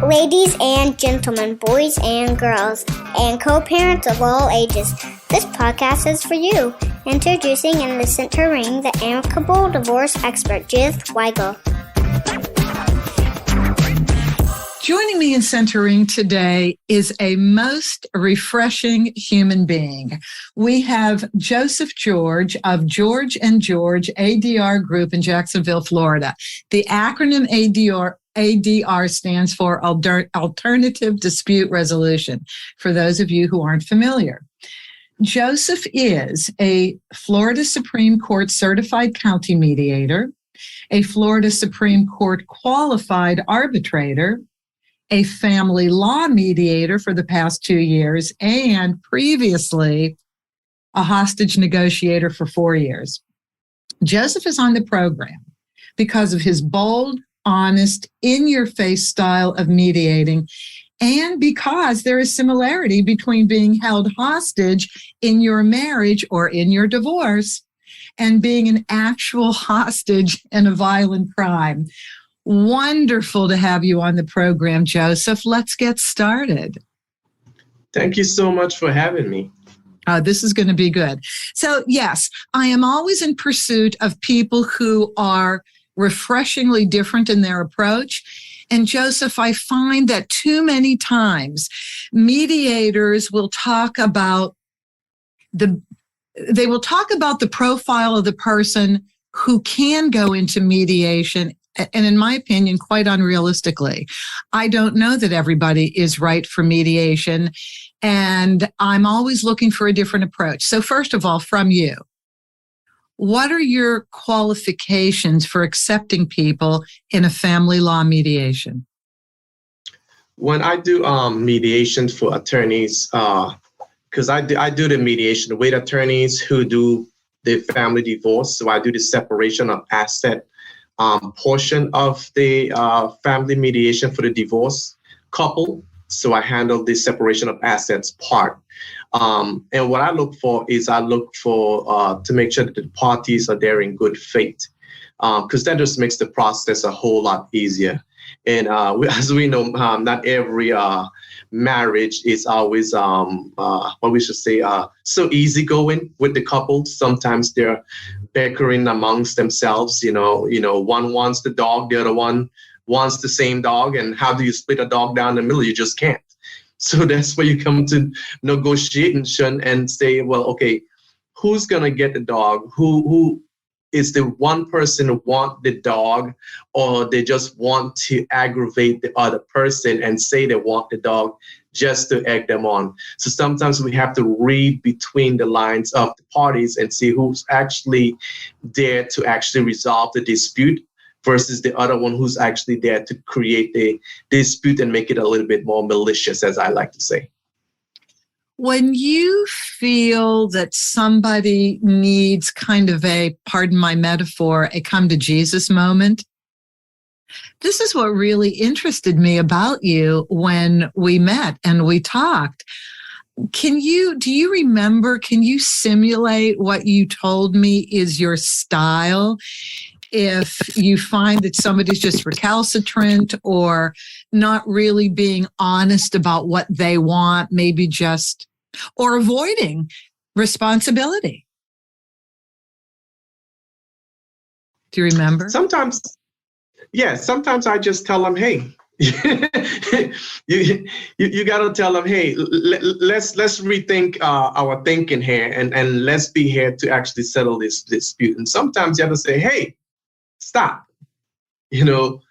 Ladies and gentlemen, boys and girls, and co-parents of all ages, this podcast is for you. Introducing and the centering the Amicable divorce expert, Judith Weigel. Joining me in centering today is a most refreshing human being. We have Joseph George of George & George ADR Group in Jacksonville, Florida. The acronym ADR stands for Alternative Dispute Resolution, for those of you who aren't familiar. Joseph is a Florida Supreme Court certified county mediator, a Florida Supreme Court qualified arbitrator, a family law mediator for the past 2 years, and previously a hostage negotiator for 4 years. Joseph is on the program because of his bold, honest, in-your-face style of mediating, and because there is similarity between being held hostage in your marriage or in your divorce and being an actual hostage in a violent crime. Wonderful to have you on the program, Joseph. Let's get started. Thank you so much for having me. This is going to be good. So, yes, I am always in pursuit of people who are refreshingly different in their approach. And Joseph, I find that too many times mediators will talk about the profile of the person who can go into mediation. And in my opinion, quite unrealistically. I don't know that everybody is right for mediation, and I'm always looking for a different approach. So first of all, from you, what are your qualifications for accepting people in a family law mediation? When I do mediation for attorneys, because I do the mediation with attorneys who do the family divorce, so I do the separation of asset portion of the family mediation for the divorce couple. So I handle the separation of assets part. And what I look for is to make sure that the parties are there in good faith, because that just makes the process a whole lot easier. And as we know, not every marriage is always so easygoing with the couple. Sometimes they're bickering amongst themselves. You know, one wants the dog, the other one wants the same dog. And how do you split a dog down the middle? You just can't. So that's where you come to negotiation and say, well, okay, who's gonna get the dog? Who is the one person who want the dog, or they just want to aggravate the other person and say they want the dog just to egg them on? So sometimes we have to read between the lines of the parties and see who's actually there to actually resolve the dispute versus the other one who's actually there to create the dispute and make it a little bit more malicious, as I like to say. When you feel that somebody needs kind of a, pardon my metaphor, a come to Jesus moment, this is what really interested me about you when we met and we talked. Do you remember, can you simulate what you told me is your style? If you find that somebody's just recalcitrant or not really being honest about what they want, maybe just, or avoiding responsibility. Do you remember? Sometimes I just tell them, hey, you got to tell them, hey, let's rethink our thinking here and let's be here to actually settle this dispute. And sometimes you have to say, hey, stop. You know,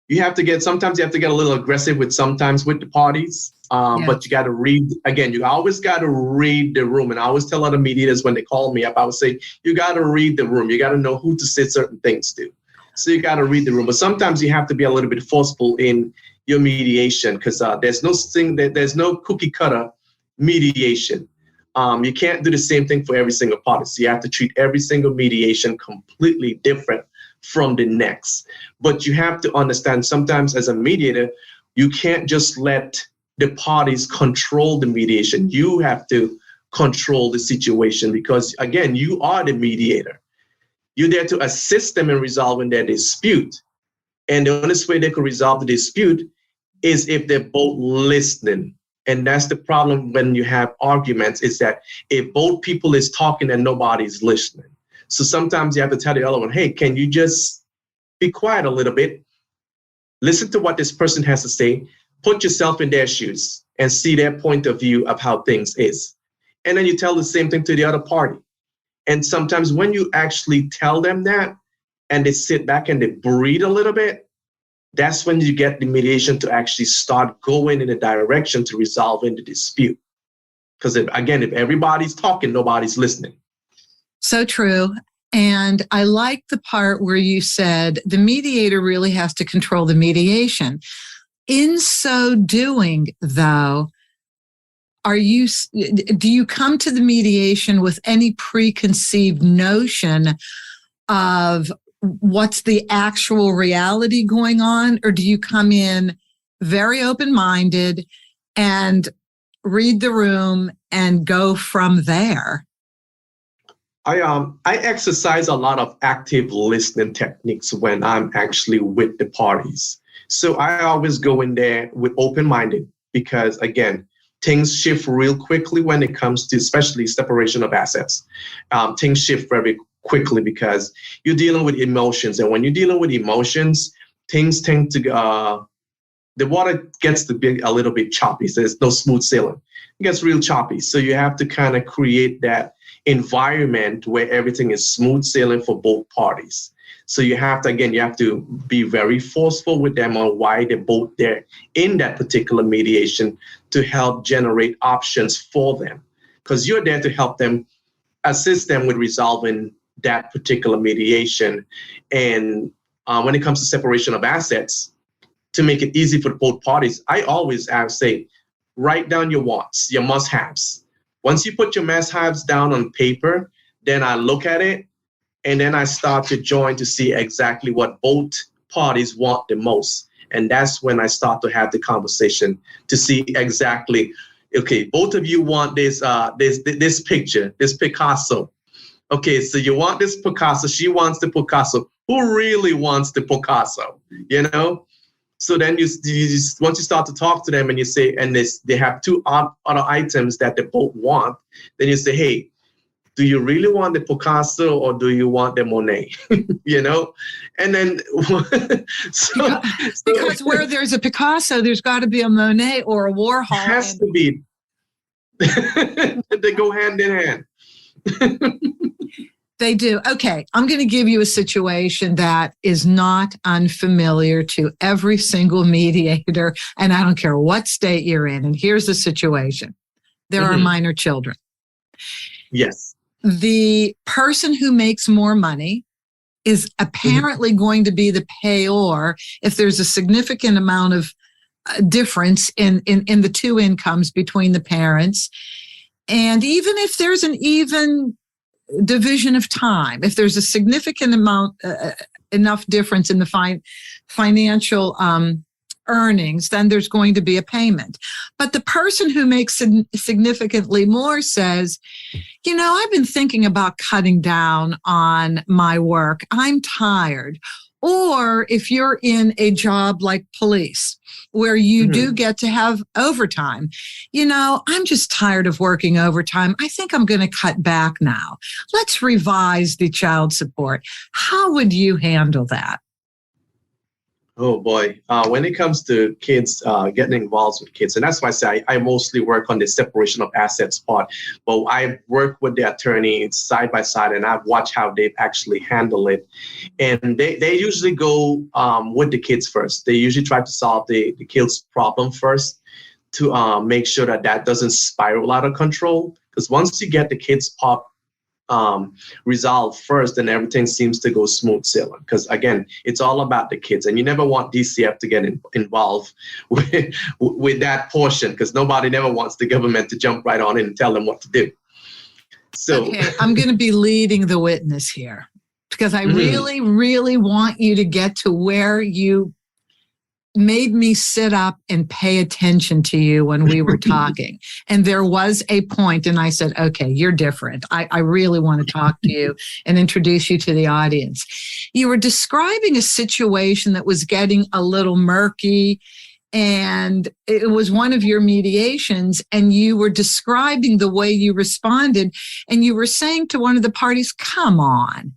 sometimes you have to get a little aggressive with the parties. But you got to read, again, you always got to read the room. And I always tell other mediators when they call me up, I would say, you got to read the room. You got to know who to say certain things to. So you got to read the room. But sometimes you have to be a little bit forceful in your mediation, because there's no cookie cutter mediation. You can't do the same thing for every single party. So you have to treat every single mediation completely different from the next. But you have to understand, sometimes as a mediator, you can't just let the parties control the mediation. You have to control the situation because, again, you are the mediator. You're there to assist them in resolving their dispute. And the only way they could resolve the dispute is if they're both listening. And that's the problem when you have arguments, is that if both people is talking and nobody's listening. So sometimes you have to tell the other one, hey, can you just be quiet a little bit? Listen to what this person has to say, put yourself in their shoes and see their point of view of how things is. And then you tell the same thing to the other party. And sometimes when you actually tell them that and they sit back and they breathe a little bit, that's when you get the mediation to actually start going in a direction to resolving the dispute. Because if everybody's talking, nobody's listening. So true. And I like the part where you said the mediator really has to control the mediation. In so doing, though, do you come to the mediation with any preconceived notion of what's the actual reality going on? Or do you come in very open-minded and read the room and go from there? I exercise a lot of active listening techniques when I'm actually with the parties. So I always go in there with open-minded because, again, things shift real quickly when it comes to especially separation of assets. Things shift very quickly because you're dealing with emotions. And when you're dealing with emotions, things tend to, the water gets to be a little bit choppy. So there's no smooth sailing. It gets real choppy. So you have to kind of create that environment where everything is smooth sailing for both parties. So you have to be very forceful with them on why they're both there in that particular mediation to help generate options for them. Because you're there to help them, assist them with resolving that particular mediation. And when it comes to separation of assets, to make it easy for both parties, I always say, write down your wants, your must-haves. Once you put your must-haves down on paper, then I look at it, and then I start to join to see exactly what both parties want the most. And that's when I start to have the conversation to see exactly, okay, both of you want this picture, this Picasso. Okay, so you want this Picasso, she wants the Picasso. Who really wants the Picasso, you know? So then you once you start to talk to them and you say, and they have two other items that they both want, then you say, hey, do you really want the Picasso or do you want the Monet? You know? And then because where there's a Picasso, there's got to be a Monet or a Warhol. It has to be. They go hand in hand. They do. Okay, I'm going to give you a situation that is not unfamiliar to every single mediator, and I don't care what state you're in. And here's the situation. There are minor children. Yes. The person who makes more money is apparently going to be the payor if there's a significant amount of difference in the two incomes between the parents. And even if there's an even division of time, if there's a significant amount, enough difference in the financial earnings, then there's going to be a payment. But the person who makes significantly more says, you know, I've been thinking about cutting down on my work. I'm tired. Or if you're in a job like police, where you do get to have overtime, you know, I'm just tired of working overtime. I think I'm going to cut back now. Let's revise the child support. How would you handle that? Oh boy, when it comes to kids, getting involved with kids, and that's why I say I mostly work on the separation of assets part, but I work with the attorney side by side and I've watched how they actually handle it. And they usually go with the kids first. They usually try to solve the kids' problem first to make sure that doesn't spiral out of control. Because once you get the kids' resolved first, then everything seems to go smooth sailing. Because again, it's all about the kids, and you never want DCF to get involved with that portion, because nobody never wants the government to jump right on in and tell them what to do. So okay, I'm going to be leading the witness here, because I really, really want you to get to where you made me sit up and pay attention to you when we were talking. And there was a point, and I said, okay, you're different. I really want to talk to you and introduce you to the audience. You were describing a situation that was getting a little murky and it was one of your mediations, and you were describing the way you responded, and you were saying to one of the parties, come on,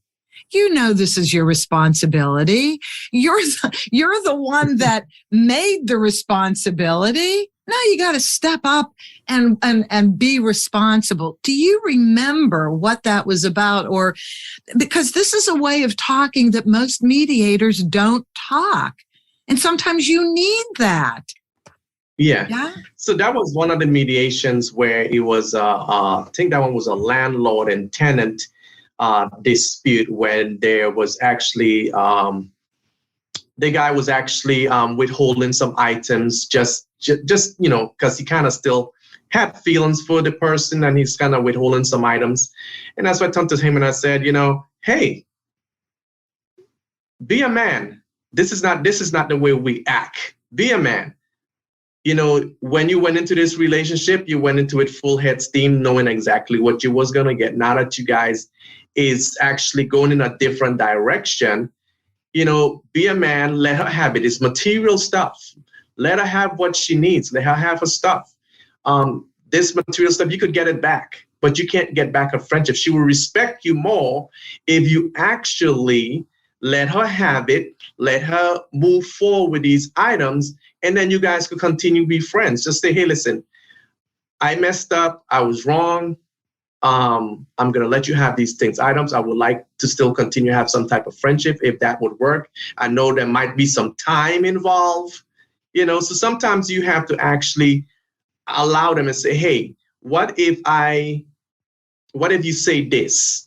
you know this is your responsibility. You're the one that made the responsibility. Now you got to step up and be responsible. Do you remember what that was about? Or because this is a way of talking that most mediators don't talk. And sometimes you need that. Yeah. So that was one of the mediations where it was, I think that one was a landlord and tenant dispute when there was actually, the guy was actually withholding some items just because he kind of still had feelings for the person, and he's kind of withholding some items. And that's why I turned to him and I said, hey, be a man. This is not the way we act. Be a man. When you went into this relationship, you went into it full head steam, knowing exactly what you was going to get. Now that you guys is actually going in a different direction, be a man, let her have it. It's material stuff. Let her have what she needs. Let her have her stuff. This material stuff, you could get it back, but you can't get back a friendship. She will respect you more if you actually let her have it, let her move forward with these items, and then you guys could continue to be friends. Just say, hey, listen, I messed up. I was wrong. I'm going to let you have these items. I would like to still continue to have some type of friendship if that would work. I know there might be some time involved, so sometimes you have to actually allow them and say, hey, what if you say this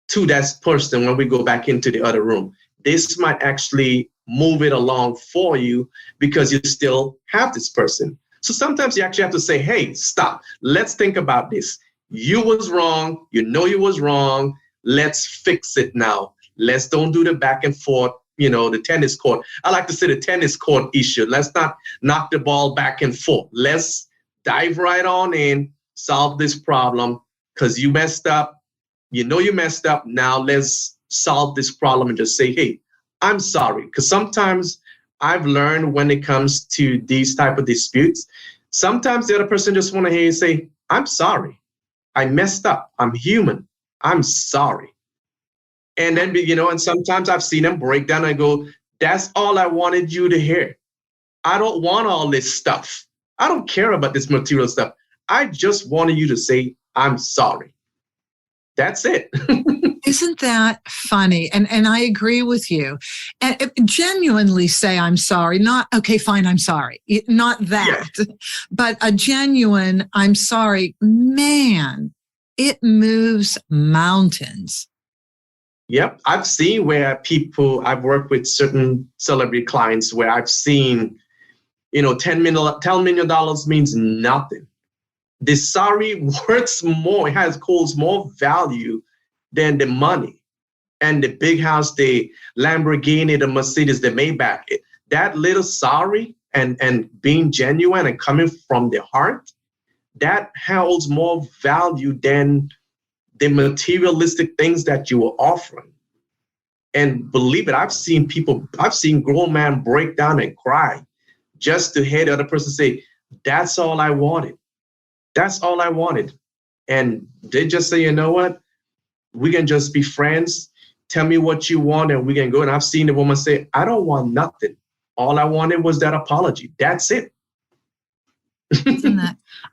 to that person when we go back into the other room? This might actually move it along for you because you still have this person. So sometimes you actually have to say, hey, stop. Let's think about this. You was wrong. You was wrong. Let's fix it now. Let's don't do the back and forth, the tennis court. I like to say the tennis court issue. Let's not knock the ball back and forth. Let's dive right on in, solve this problem because you messed up. You messed up. Now let's solve this problem and just say, hey, I'm sorry. Because sometimes I've learned when it comes to these type of disputes, sometimes the other person just want to hear you say, I'm sorry. I messed up. I'm human. I'm sorry. And then, and sometimes I've seen them break down and go, that's all I wanted you to hear. I don't want all this stuff. I don't care about this material stuff. I just wanted you to say, I'm sorry. That's it. Isn't that funny? And I agree with you. And genuinely say, I'm sorry. Not, okay, fine, I'm sorry. Not that. Yeah. But a genuine, I'm sorry. Man, it moves mountains. Yep. I've seen where I've worked with certain celebrity clients where I've seen, $10 million means nothing. The sorry works more, holds more value than the money and the big house, the Lamborghini, the Mercedes, the Maybach. That little sorry and being genuine and coming from the heart, that holds more value than the materialistic things that you were offering. And believe it, I've seen grown men break down and cry just to hear the other person say, that's all I wanted. That's all I wanted. And they just say, you know what? We can just be friends. Tell me what you want and we can go. And I've seen the woman say, I don't want nothing. All I wanted was that apology. That's it.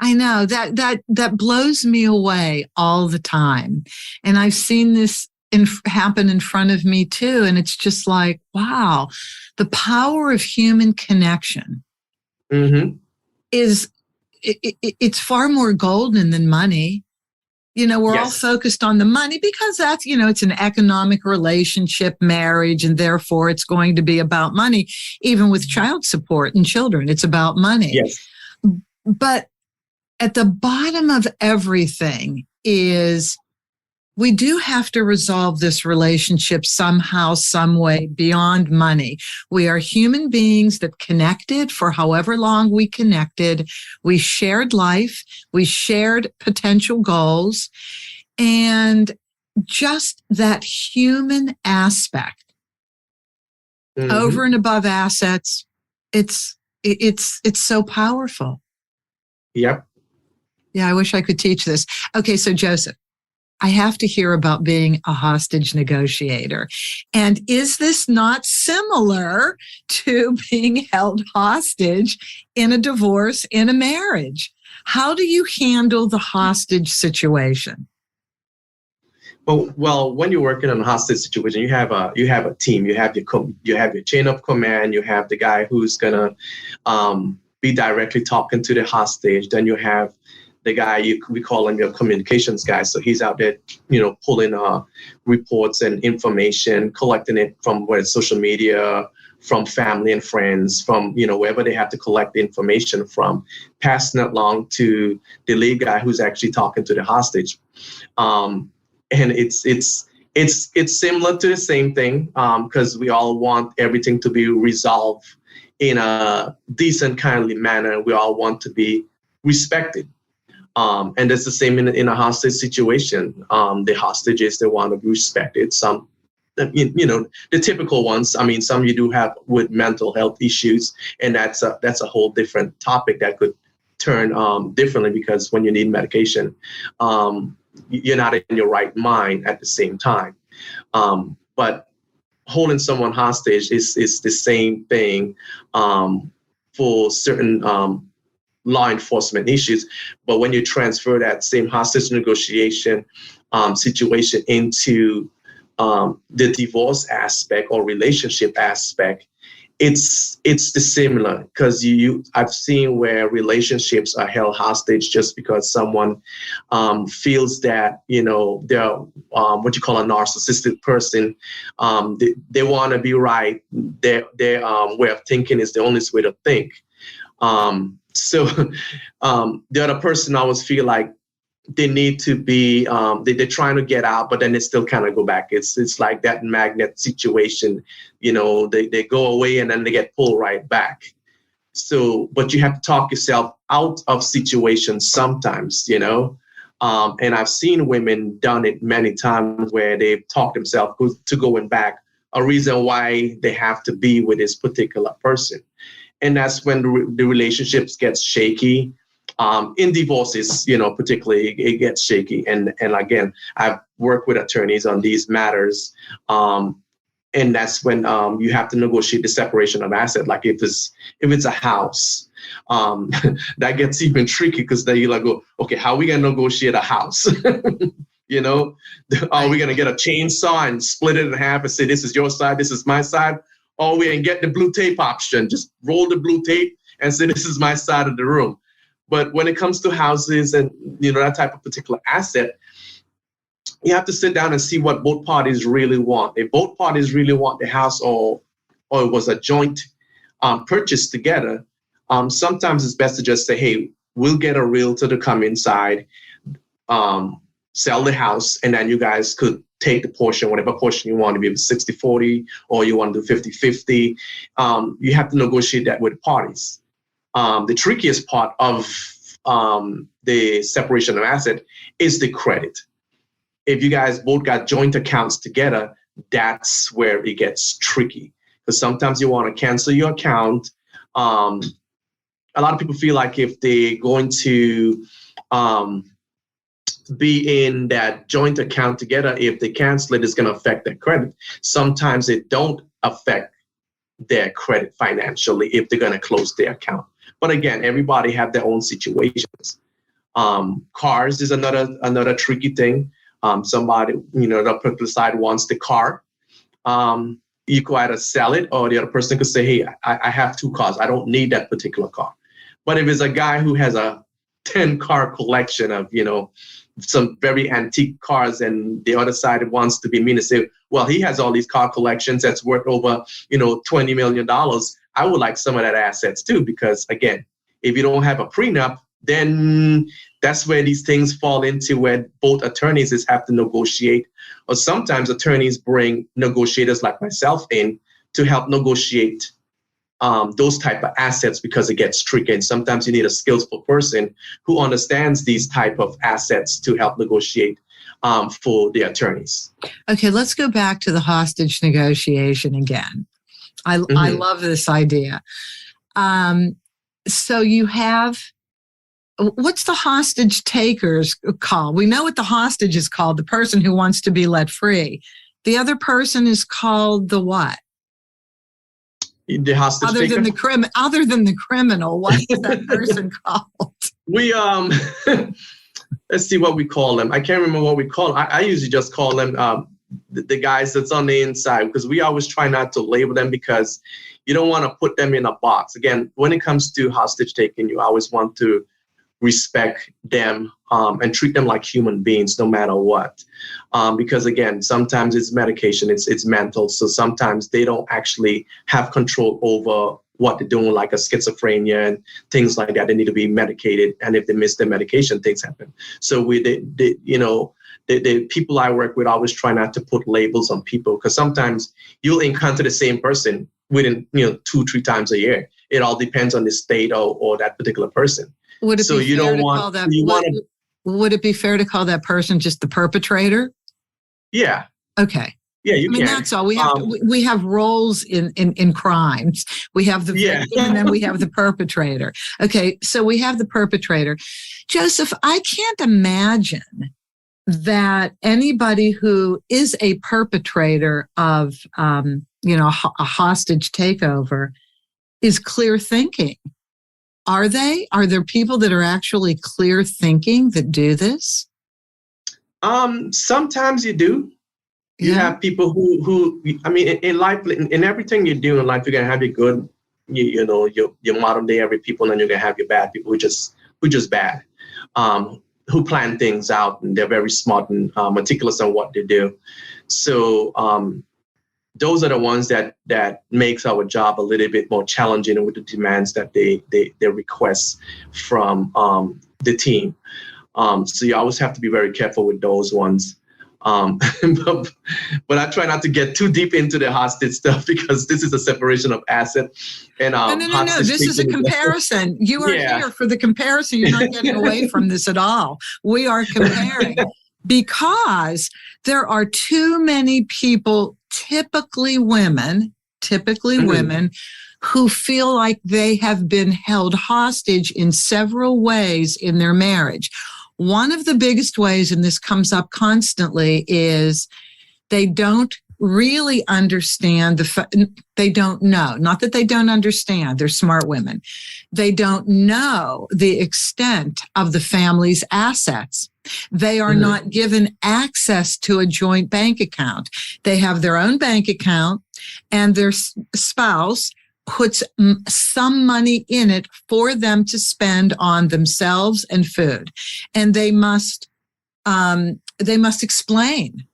I know that blows me away all the time. And I've seen this happen in front of me too. And it's just like, wow, the power of human connection is, it's far more golden than money. We're all focused on the money because that's, it's an economic relationship, marriage, and therefore it's going to be about money. Even with child support and children, it's about money. Yes. But at the bottom of everything is we do have to resolve this relationship somehow, some way beyond money. We are human beings that connected for however long we connected. We shared life. We shared potential goals. And just that human aspect over and above assets, it's it's so powerful. Yep. Yeah, I wish I could teach this. Okay, so Joseph, I have to hear about being a hostage negotiator. And is this not similar to being held hostage in a divorce, in a marriage? How do you handle the hostage situation? Well, when you're working on a hostage situation, you have a team. You have your chain of command. You have the guy who's gonna be directly talking to the hostage. Then you have the guy we call him your communications guy. So he's out there, pulling reports and information, collecting it from social media, from family and friends, from wherever they have to collect the information from, passing it along to the lead guy who's actually talking to the hostage. And it's similar to the same thing because we all want everything to be resolved in a decent, kindly manner. We all want to be respected. And it's the same in a hostage situation. The hostages, they want to be respected. Some, the typical ones. I mean, some you do have with mental health issues, and that's a whole different topic that could turn differently because when you need medication, you're not in your right mind at the same time. But holding someone hostage is the same thing for certain law enforcement issues. But when you transfer that same hostage negotiation situation into the divorce aspect or relationship aspect, it's the similar because I've seen where relationships are held hostage just because someone feels that they're what you call a narcissistic person. They want to be right. Their way of thinking is the only way to think. So the other person always feel like they need to be, they're trying to get out, but then they still kind of go back. It's like that magnet situation, they go away and then they get pulled right back. So, but you have to talk yourself out of situations sometimes, and I've seen women done it many times where they've talked themselves to going back, a reason why they have to be with this particular person. And that's when the relationships gets shaky. In divorces, particularly, it gets shaky. And again, I've worked with attorneys on these matters. And that's when you have to negotiate the separation of asset. Like if it's a house, that gets even tricky because then you go, okay, how are we going to negotiate a house? Are we going to get a chainsaw and split it in half and say, this is your side, this is my side? Or we can get the blue tape option, just roll the blue tape and say, this is my side of the room. But when it comes to houses and that type of particular asset, you have to sit down and see what both parties really want. If both parties really want the house or it was a joint purchase together, sometimes it's best to just say, hey, we'll get a realtor to come inside, sell the house, and then you guys could take the portion, whatever portion you want to be 60-40 or you want to do 50-50. You have to negotiate that with parties. The trickiest part of the separation of asset is the credit. If you guys both got joint accounts together, that's where it gets tricky. Because sometimes you want to cancel your account. A lot of people feel like if they're going to be in that joint account together, if they cancel it, it's going to affect their credit. Sometimes it don't affect their credit financially if they're going to close their account. But again, everybody have their own situations. Cars is another tricky thing. Somebody, the particular side wants the car. You could either sell it or the other person could say, hey, I have 2 cars. I don't need that particular car. But if it's a guy who has a 10-car collection of, some very antique cars and the other side wants to be mean and say, well, he has all these car collections that's worth over, $20 million. I would like some of that assets too, because again, if you don't have a prenup, then that's where these things fall into where both attorneys have to negotiate. Or sometimes attorneys bring negotiators like myself in to help negotiate those type of assets because it gets tricky. And sometimes you need a skillful person who understands these type of assets to help negotiate for the attorneys. Okay, let's go back to the hostage negotiation again. I love this idea. So you have, what's the hostage takers called? We know what the hostage is called, the person who wants to be let free. The other person is called the what? The hostage other taker? Other than the criminal, what is that person called? We, let's see what we call them. I can't remember what we call them. I usually just call them the guys that's on the inside, because we always try not to label them, because you don't want to put them in a box. Again, when it comes to hostage taking, you always want to respect them and treat them like human beings, no matter what. Because again, sometimes it's medication, it's mental. So sometimes they don't actually have control over what they're doing, like a schizophrenia and things like that. They need to be medicated, and if they miss their medication, things happen. So the people I work with always try not to put labels on people, because sometimes you'll encounter the same person within 2-3 times a year. It all depends on the state or that particular person. Would it be fair to call that person just the perpetrator? Yeah. Okay. Yeah, you can. That's all. We have roles in crimes. We have the victim, and then we have the perpetrator. Okay, so we have the perpetrator. Joseph, I can't imagine that anybody who is a perpetrator of a hostage takeover is clear thinking. Are they? Are there people that are actually clear thinking that do this? Sometimes you do. You have people who in life, in everything you do in life, you're gonna have your good, your modern day every people, and then you're gonna have your bad people who just bad, who plan things out, and they're very smart and meticulous on what they do. So those are the ones that makes our job a little bit more challenging with the demands that they request from the team. So you always have to be very careful with those ones. But I try not to get too deep into the hostage stuff, because this is a separation of asset. And no. This is a comparison. You are here for the comparison. You're not getting away from this at all. We are comparing because there are too many people, typically women, who feel like they have been held hostage in several ways in their marriage. One of the biggest ways, and this comes up constantly, is they don't really understand they don't know. Not that they don't understand. They're smart women. They don't know the extent of the family's assets. They are not given access to a joint bank account. They have their own bank account, and their spouse puts some money in it for them to spend on themselves and food. And they must explain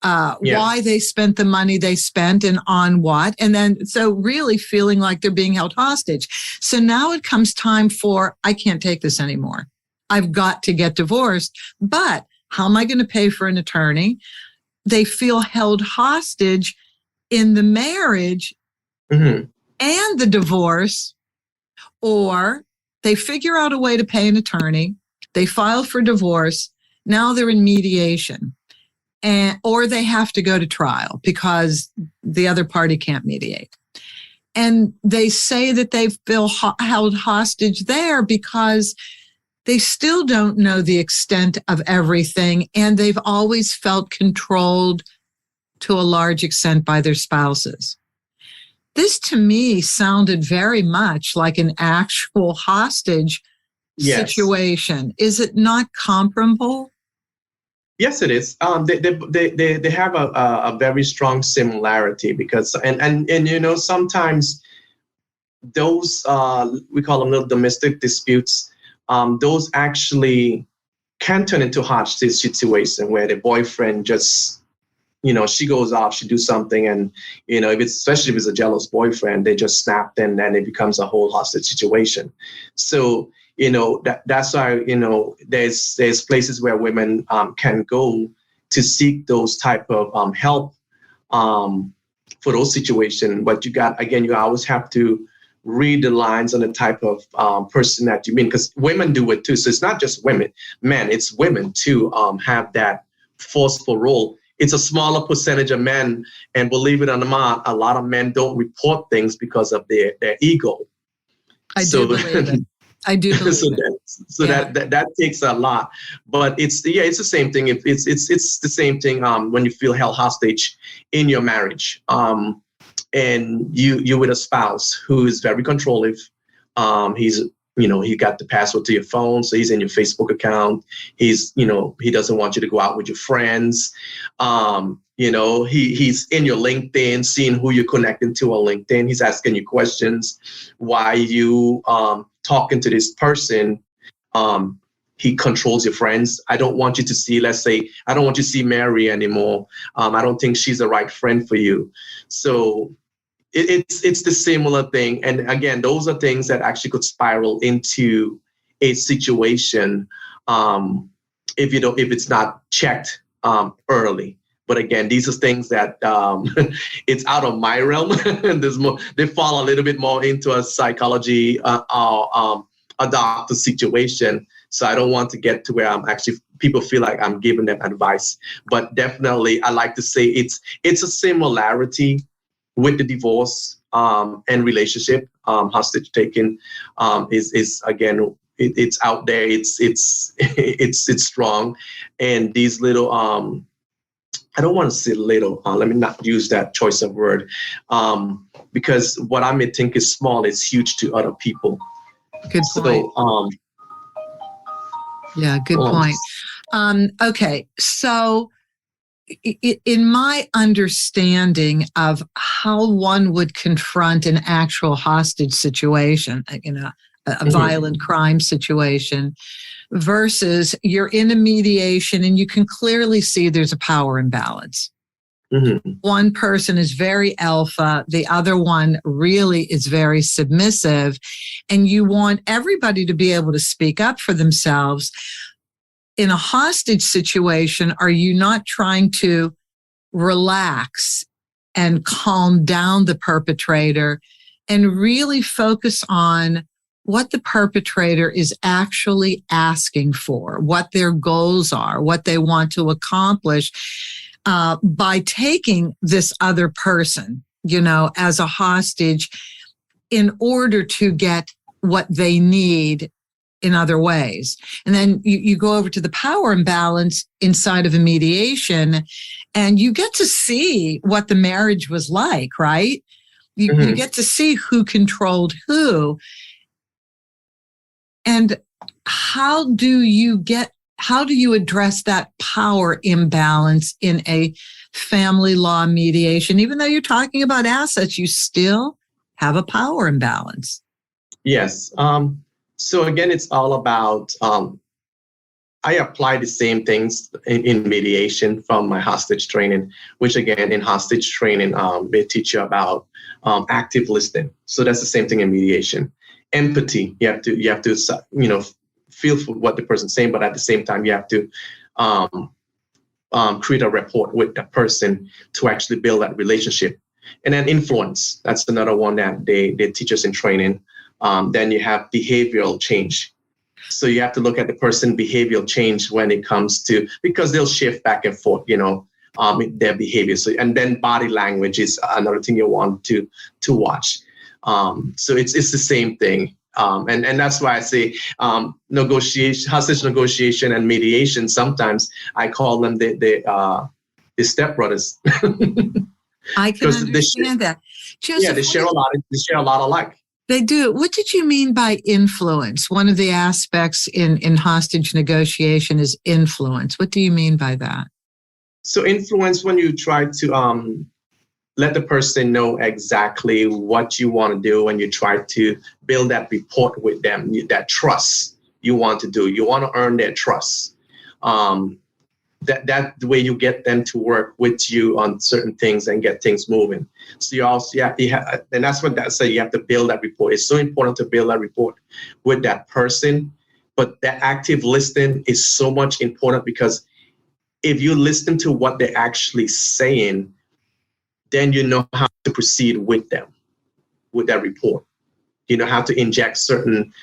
why they spent the money they spent and on what. And then, so really feeling like they're being held hostage. So now it comes time for, I can't take this anymore. I've got to get divorced, but how am I going to pay for an attorney? They feel held hostage in the marriage and the divorce, or they figure out a way to pay an attorney. They file for divorce. Now they're in mediation, or they have to go to trial because the other party can't mediate. And they say that they've been held hostage there because they still don't know the extent of everything, and they've always felt controlled to a large extent by their spouses. This to me sounded very much like an actual hostage situation. Is it not comparable? Yes, it is. They have a very strong similarity, because and sometimes those we call them little domestic disputes. Those actually can turn into hostage situation where the boyfriend just, she goes off, she do something, and especially if it's a jealous boyfriend, they just snap, and then it becomes a whole hostage situation. So that's why there's places where women can go to seek those type of help for those situations. But you always have to read the lines on the type of person that you mean, because women do it too. So it's not just men, it's women too have that forceful role. It's a smaller percentage of men, and believe it or not, a lot of men don't report things because of their ego. I do believe it. I do believe it. That takes a lot, but it's the same thing. It's the same thing when you feel held hostage in your marriage, and you with a spouse who is very controlling. He got the password to your phone, so he's in your Facebook account. He doesn't want you to go out with your friends. He's in your LinkedIn, seeing who you're connecting to on LinkedIn. He's asking you questions. Why you talking to this person? He controls your friends. I don't want you to see, let's say, I don't want you to see Mary anymore. I don't think she's the right friend for you. So it's the similar thing. And again, those are things that actually could spiral into a situation if it's not checked early. But again, these are things that it's out of my realm. There's more. They fall a little bit more into a psychology or a doctor situation. So I don't want to get to where people feel like I'm giving them advice. But definitely, I like to say it's a similarity with the divorce and relationship. Hostage taking is again, it's out there. It's strong, and these little I don't want to say little. Let me not use that choice of word, because what I may think is small is huge to other people. Good point. Yeah, good point. Okay, so in my understanding of how one would confront an actual hostage situation, a violent crime situation, versus you're in a mediation and you can clearly see there's a power imbalance. Mm-hmm. One person is very alpha, the other one really is very submissive, and you want everybody to be able to speak up for themselves. In a hostage situation, are you not trying to relax and calm down the perpetrator and really focus on what the perpetrator is actually asking for, what their goals are, what they want to accomplish by taking this other person, as a hostage in order to get what they need in other ways. And then you go over to the power imbalance inside of a mediation, and you get to see what the marriage was like, right? You get to see who controlled who. And how do you address that power imbalance in a family law mediation? Even though you're talking about assets, you still have a power imbalance. Yes. So again, it's all about, I apply the same things in mediation from my hostage training, which again, in hostage training, they teach you about active listening. So that's the same thing in mediation. Empathy, you have to feel for what the person's saying, but at the same time, you have to create a rapport with that person to actually build that relationship. And then influence, that's another one that they teach us in training. Then you have behavioral change. So you have to look at the person behavioral change when it comes to, because they'll shift back and forth, their behavior. So, and then body language is another thing you want to watch. So it's the same thing. And that's why I say hostage negotiation and mediation, sometimes I call them the stepbrothers. I can understand that. Joseph, they share a lot alike. They do. What did you mean by influence? One of the aspects in hostage negotiation is influence. What do you mean by that? So influence, when you try to let the person know exactly what you want to do, and you try to build that rapport with them, that trust you want to do. You want to earn their trust. That the way you get them to work with you on certain things and get things moving. So you also, and that's what that say, you have to build that rapport. It's so important to build that rapport with that person. But that active listening is so much important, because if you listen to what they're actually saying, then you know how to proceed with them, with that rapport. You know how to inject certain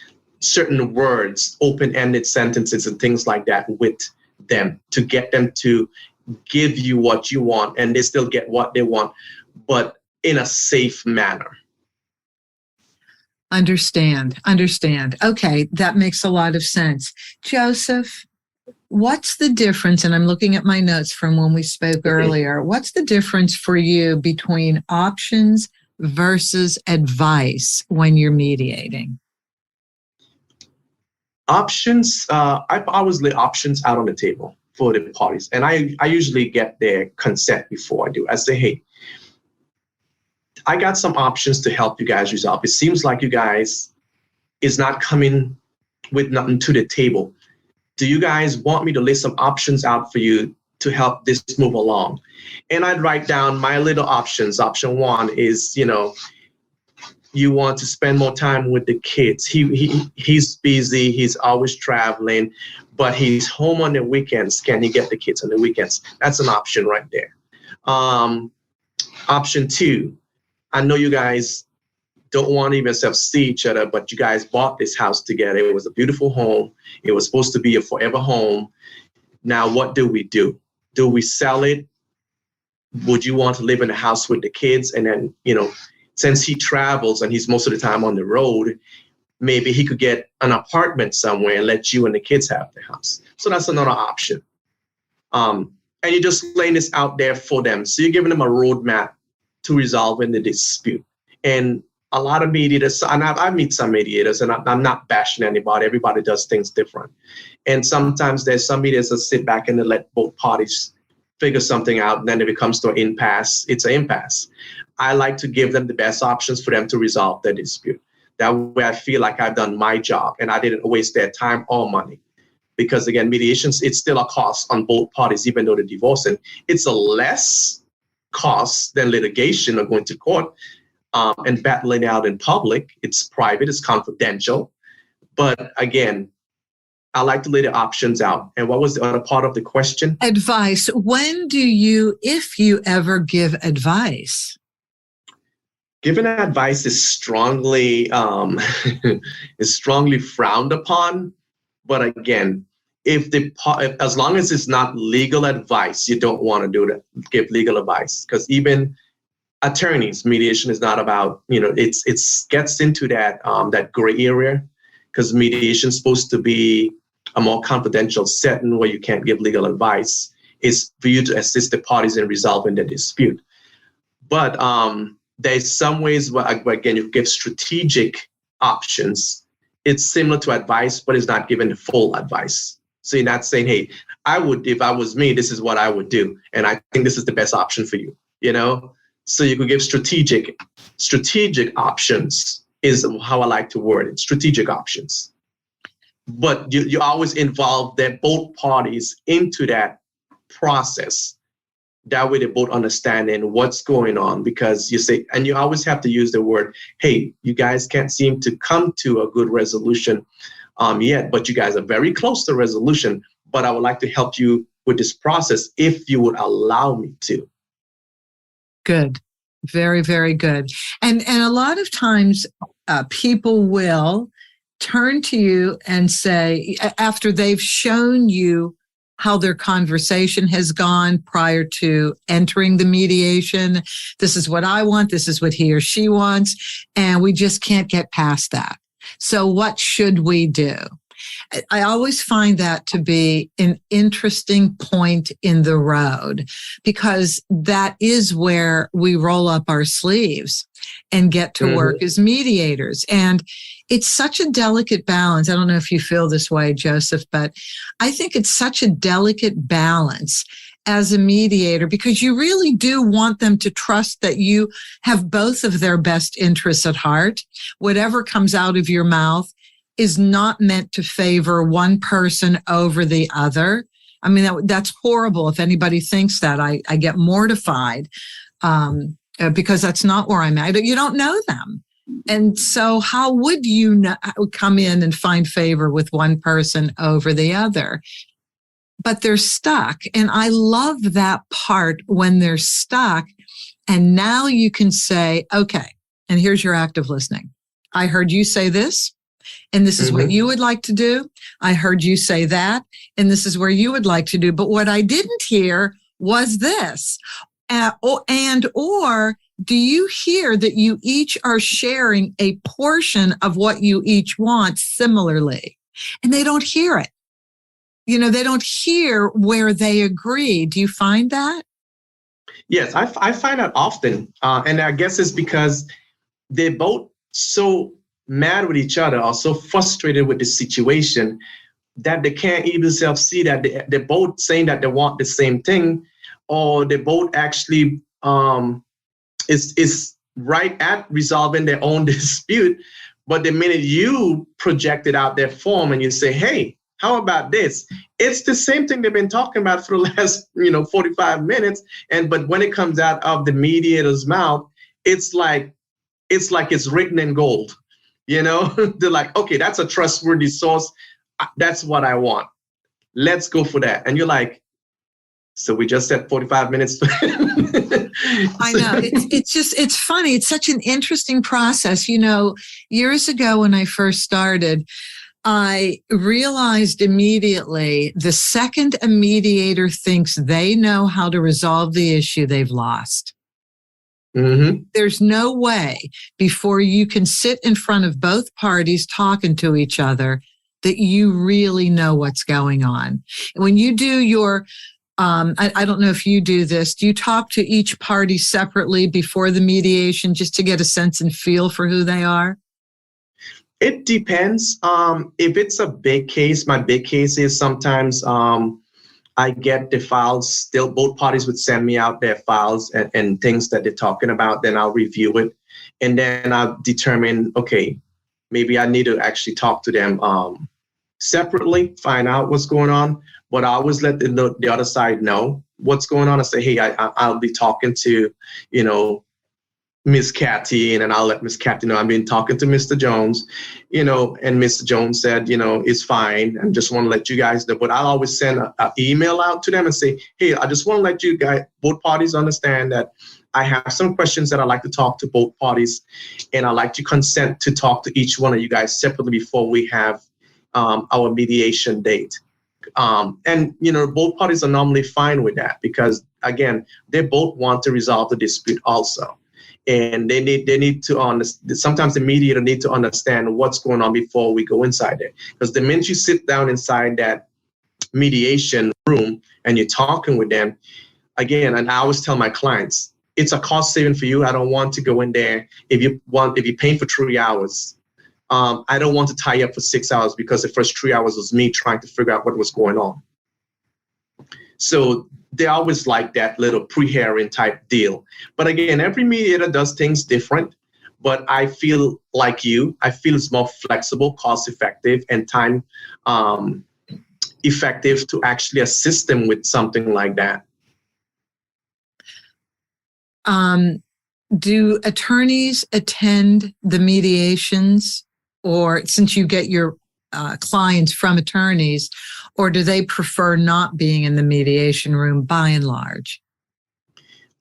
words, open-ended sentences and things like that with them to get them to give you what you want, and they still get what they want, but in a safe manner. Understand. Okay, that makes a lot of sense. Joseph, what's the difference? And I'm looking at my notes from when we spoke earlier. What's the difference for you between options versus advice when you're mediating? Options, I always lay options out on the table for the parties. And I usually get their consent before I do. I say, hey, I got some options to help you guys resolve. It seems like you guys is not coming with nothing to the table. Do you guys want me to lay some options out for you to help this move along? And I'd write down my little options. Option one is, you want to spend more time with the kids. He's busy. He's always traveling, but he's home on the weekends. Can he get the kids on the weekends? That's an option right there. Option two, I know you guys don't want to even see each other, but you guys bought this house together. It was a beautiful home. It was supposed to be a forever home. Now, what do? Do we sell it? Would you want to live in the house with the kids? And then, since he travels and he's most of the time on the road, maybe he could get an apartment somewhere and let you and the kids have the house. So that's another option. And you're just laying this out there for them. So you're giving them a roadmap to resolving the dispute. And a lot of mediators, and I meet some mediators, and I'm not bashing anybody. Everybody does things different. And sometimes there's some mediators that sit back and they let both parties figure something out, and then it becomes to an impasse. It's an impasse. I like to give them the best options for them to resolve their dispute. That way I feel like I've done my job and I didn't waste their time or money. Because again, mediations, it's still a cost on both parties, even though they're divorcing. It's a less cost than litigation or going to court and battling out in public. It's private, it's confidential. But again, I like to lay the options out. And what was the other part of the question? Advice. When do you, if you ever give advice? Giving advice is strongly frowned upon. But again, as long as it's not legal advice, you don't want to do that. Give legal advice, because even attorneys, mediation is not about, it's gets into that that gray area, because mediation is supposed to be a more confidential setting where you can't give legal advice. It's for you to assist the parties in resolving the dispute. But there's some ways where, again, you give strategic options. It's similar to advice, but it's not giving the full advice. So you're not saying, hey, if I was me, this is what I would do. And I think this is the best option for you, So you could give strategic options is how I like to word it, strategic options. But you always involve both parties into that process. That way they both understanding what's going on, because you say, and you always have to use the word, hey, you guys can't seem to come to a good resolution yet, but you guys are very close to resolution. But I would like to help you with this process if you would allow me to. Good. Very, very good. And a lot of times people will turn to you and say, after they've shown you how their conversation has gone prior to entering the mediation, this is what I want, this is what he or she wants, and we just can't get past that. So what should we do? I always find that to be an interesting point in the road, because that is where we roll up our sleeves and get to work as mediators. And it's such a delicate balance. I don't know if you feel this way, Joseph, but I think it's such a delicate balance as a mediator, because you really do want them to trust that you have both of their best interests at heart. Whatever comes out of your mouth is not meant to favor one person over the other. I mean, that's horrible. If anybody thinks that, I get mortified because that's not where I'm at. You don't know them. And so how would you come in and find favor with one person over the other? But they're stuck. And I love that part when they're stuck. And now you can say, okay, and here's your active listening. I heard you say this, and this is what you would like to do. I heard you say that, and this is where you would like to do. But what I didn't hear was this. Or do you hear that you each are sharing a portion of what you each want similarly? And they don't hear it. They don't hear where they agree. Do you find that? Yes, I find that often. And I guess it's because they're both so mad with each other or so frustrated with the situation that they can't even see that they're both saying that they want the same thing, or they both actually is right at resolving their own dispute. But the minute you project it out their form and you say, hey, how about this? It's the same thing they've been talking about for the last 45 minutes. But when it comes out of the mediator's mouth, it's like it's written in gold. They're like, okay, that's a trustworthy source. That's what I want. Let's go for that. And you're like, so we just said 45 minutes. I know. It's funny. It's such an interesting process. Years ago when I first started, I realized immediately the second a mediator thinks they know how to resolve the issue, they've lost. Mm-hmm. There's no way before you can sit in front of both parties talking to each other that you really know what's going on. And when you do your, I don't know if you do this, do you talk to each party separately before the mediation just to get a sense and feel for who they are? It depends. If it's a big case, my big case is sometimes I get the files. Still, both parties would send me out their files and things that they're talking about. Then I'll review it. And then I'll determine, okay, maybe I need to actually talk to them separately, find out what's going on. But I always let the other side know what's going on. I say, hey, I'll be talking to, Miss Cathy, and then I'll let Miss Cathy know I've been talking to Mr. Jones, and Mr. Jones said, it's fine. I just want to let you guys know. But I'll always send an email out to them and say, hey, I just want to let you guys, both parties, understand that I have some questions that I'd like to talk to both parties, and I'd like to consent to talk to each one of you guys separately before we have our mediation date. And both parties are normally fine with that because, again, they both want to resolve the dispute also. And they need to understand. Sometimes the mediator need to understand what's going on before we go inside there. Because the minute you sit down inside that mediation room and you're talking with them, again, and I always tell my clients, it's a cost saving for you. I don't want to go in there if you're paying for 3 hours. I don't want to tie you up for 6 hours because the first 3 hours was me trying to figure out what was going on. So they always like that little pre-hearing type deal. But again, every mediator does things different. But I feel like you. I feel it's more flexible, cost effective, and time effective to actually assist them with something like that. Do attorneys attend the mediations, or since you get your clients from attorneys, or do they prefer not being in the mediation room by and large?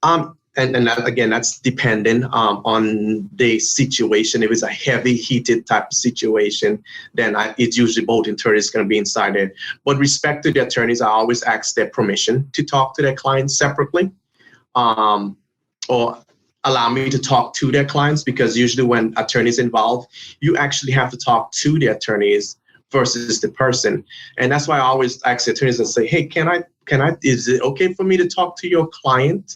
And that, again, that's dependent on the situation. If it's a heavy, heated type of situation, then it's usually both attorneys going to be inside it. But respect to the attorneys, I always ask their permission to talk to their clients separately, or allow me to talk to their clients, because usually when attorneys involved, you actually have to talk to the attorneys versus the person. And that's why I always ask the attorneys and say, hey, is it okay for me to talk to your client?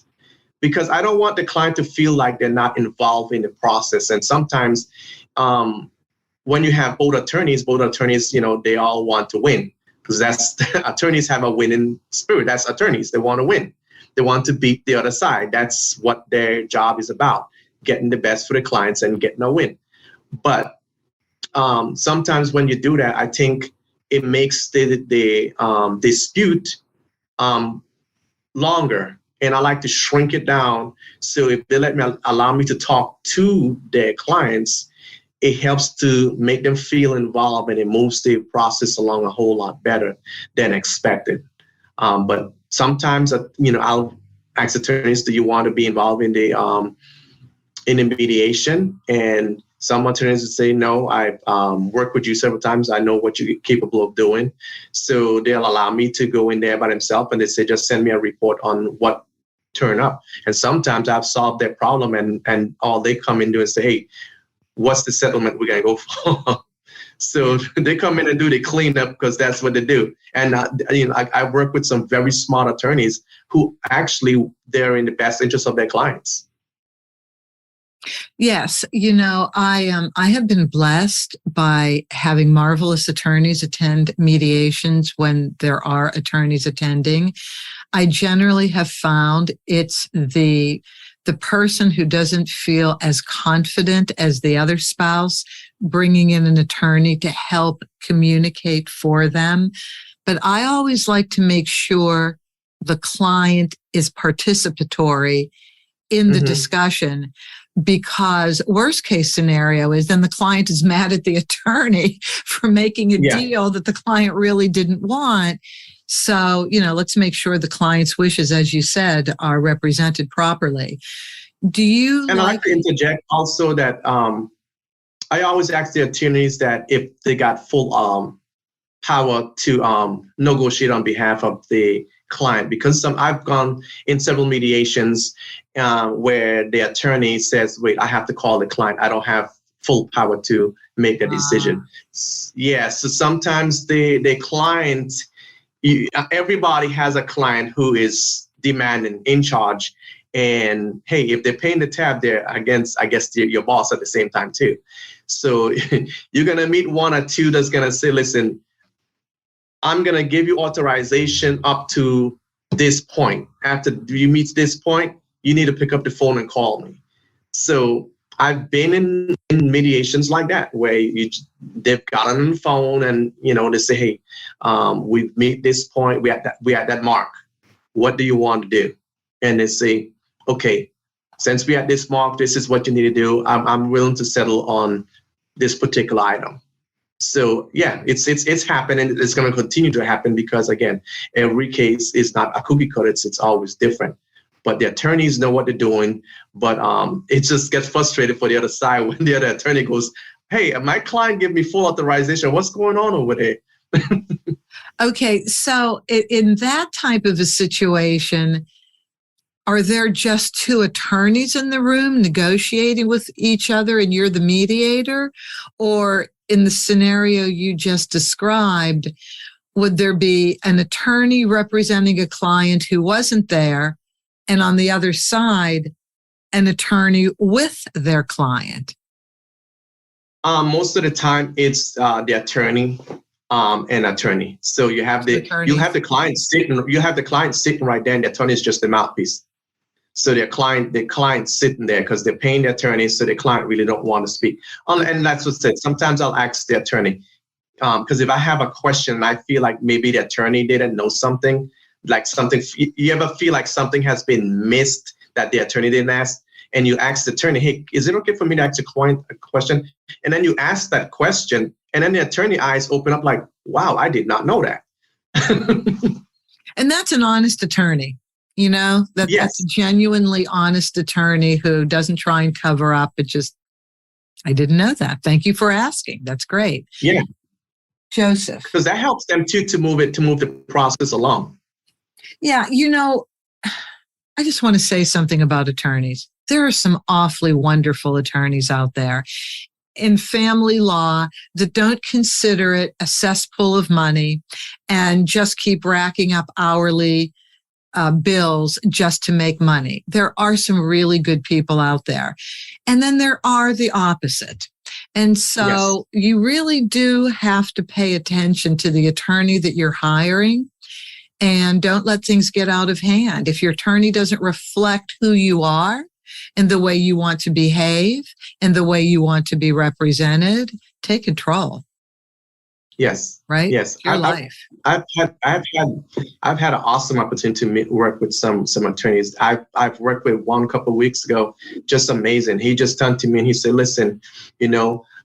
Because I don't want the client to feel like they're not involved in the process. And sometimes when you have both attorneys, they all want to win, because attorneys have a winning spirit. That's attorneys. They want to win. They want to beat the other side. That's what their job is about, getting the best for the clients and getting a win. But sometimes when you do that, I think it makes the dispute longer. And I like to shrink it down. So if they allow me to talk to their clients, it helps to make them feel involved, and it moves the process along a whole lot better than expected. But sometimes, I'll ask attorneys, do you want to be involved in the mediation? And some attorneys would say, no, I've worked with you several times. I know what you're capable of doing. So they'll allow me to go in there by themselves, and they say, just send me a report on what turn up. And sometimes I've solved their problem and all they come in and say, hey, what's the settlement we're going to go for? So they come in and do the cleanup because that's what they do. And I work with some very smart attorneys who actually they're in the best interest of their clients. Yes, I have been blessed by having marvelous attorneys attend mediations when there are attorneys attending. I generally have found it's the person who doesn't feel as confident as the other spouse bringing in an attorney to help communicate for them. But I always like to make sure the client is participatory in the discussion, because worst case scenario is then the client is mad at the attorney for making a deal that the client really didn't want. So, let's make sure the client's wishes, as you said, are represented properly. Do you And I like to interject also that I always ask the attorneys that if they got full power to negotiate on behalf of the client, because I've gone in several mediations where the attorney says, wait, I have to call the client. I don't have full power to make a decision. Yeah, so sometimes the client, everybody has a client who is demanding, in charge. And hey, if they're paying the tab, they're against, I guess, your boss at the same time too. So you're going to meet one or two that's going to say, listen, I'm going to give you authorization up to this point. After you meet this point, you need to pick up the phone and call me. So I've been in mediations like that where they've gotten on the phone and, they say, hey, we've met this point. We at that mark. What do you want to do? And they say, okay, since we're at this mark, this is what you need to do. I'm willing to settle on this particular item. So yeah, it's happening. It's going to continue to happen because again, every case is not a cookie cutter. It's always different. But the attorneys know what they're doing. But it just gets frustrated for the other side when the other attorney goes, "Hey, my client gave me full authorization. What's going on over there?" Okay, so in that type of a situation, are there just two attorneys in the room negotiating with each other and you're the mediator? Or in the scenario you just described, would there be an attorney representing a client who wasn't there and on the other side, an attorney with their client? Most of the time it's the attorney and attorney. So you have the client sitting right there and the attorney is just the mouthpiece. So the client sitting there because they're paying the attorney, so the client really don't want to speak. And that's what's it. Sometimes I'll ask the attorney because if I have a question and I feel like maybe the attorney didn't know something, like something, you ever feel like something has been missed that the attorney didn't ask, and you ask the attorney, hey, is it okay for me to ask a question? And then you ask that question, and then the attorney eyes open up like, wow, I did not know that. And that's an honest attorney. That's a genuinely honest attorney who doesn't try and cover up. It just, I didn't know that. Thank you for asking. That's great. Yeah. Joseph. Because that helps them too to move the process along. Yeah. I just want to say something about attorneys. There are some awfully wonderful attorneys out there in family law that don't consider it a cesspool of money and just keep racking up hourly bills just to make money. There are some really good people out there. And then there are the opposite. And so you really do have to pay attention to the attorney that you're hiring and don't let things get out of hand. If your attorney doesn't reflect who you are and the way you want to behave and the way you want to be represented, take control. Yes. Right. Yes. Your life. I've had an awesome opportunity to work with some attorneys. I've worked with one a couple of weeks ago. Just amazing. He just turned to me and he said, "Listen,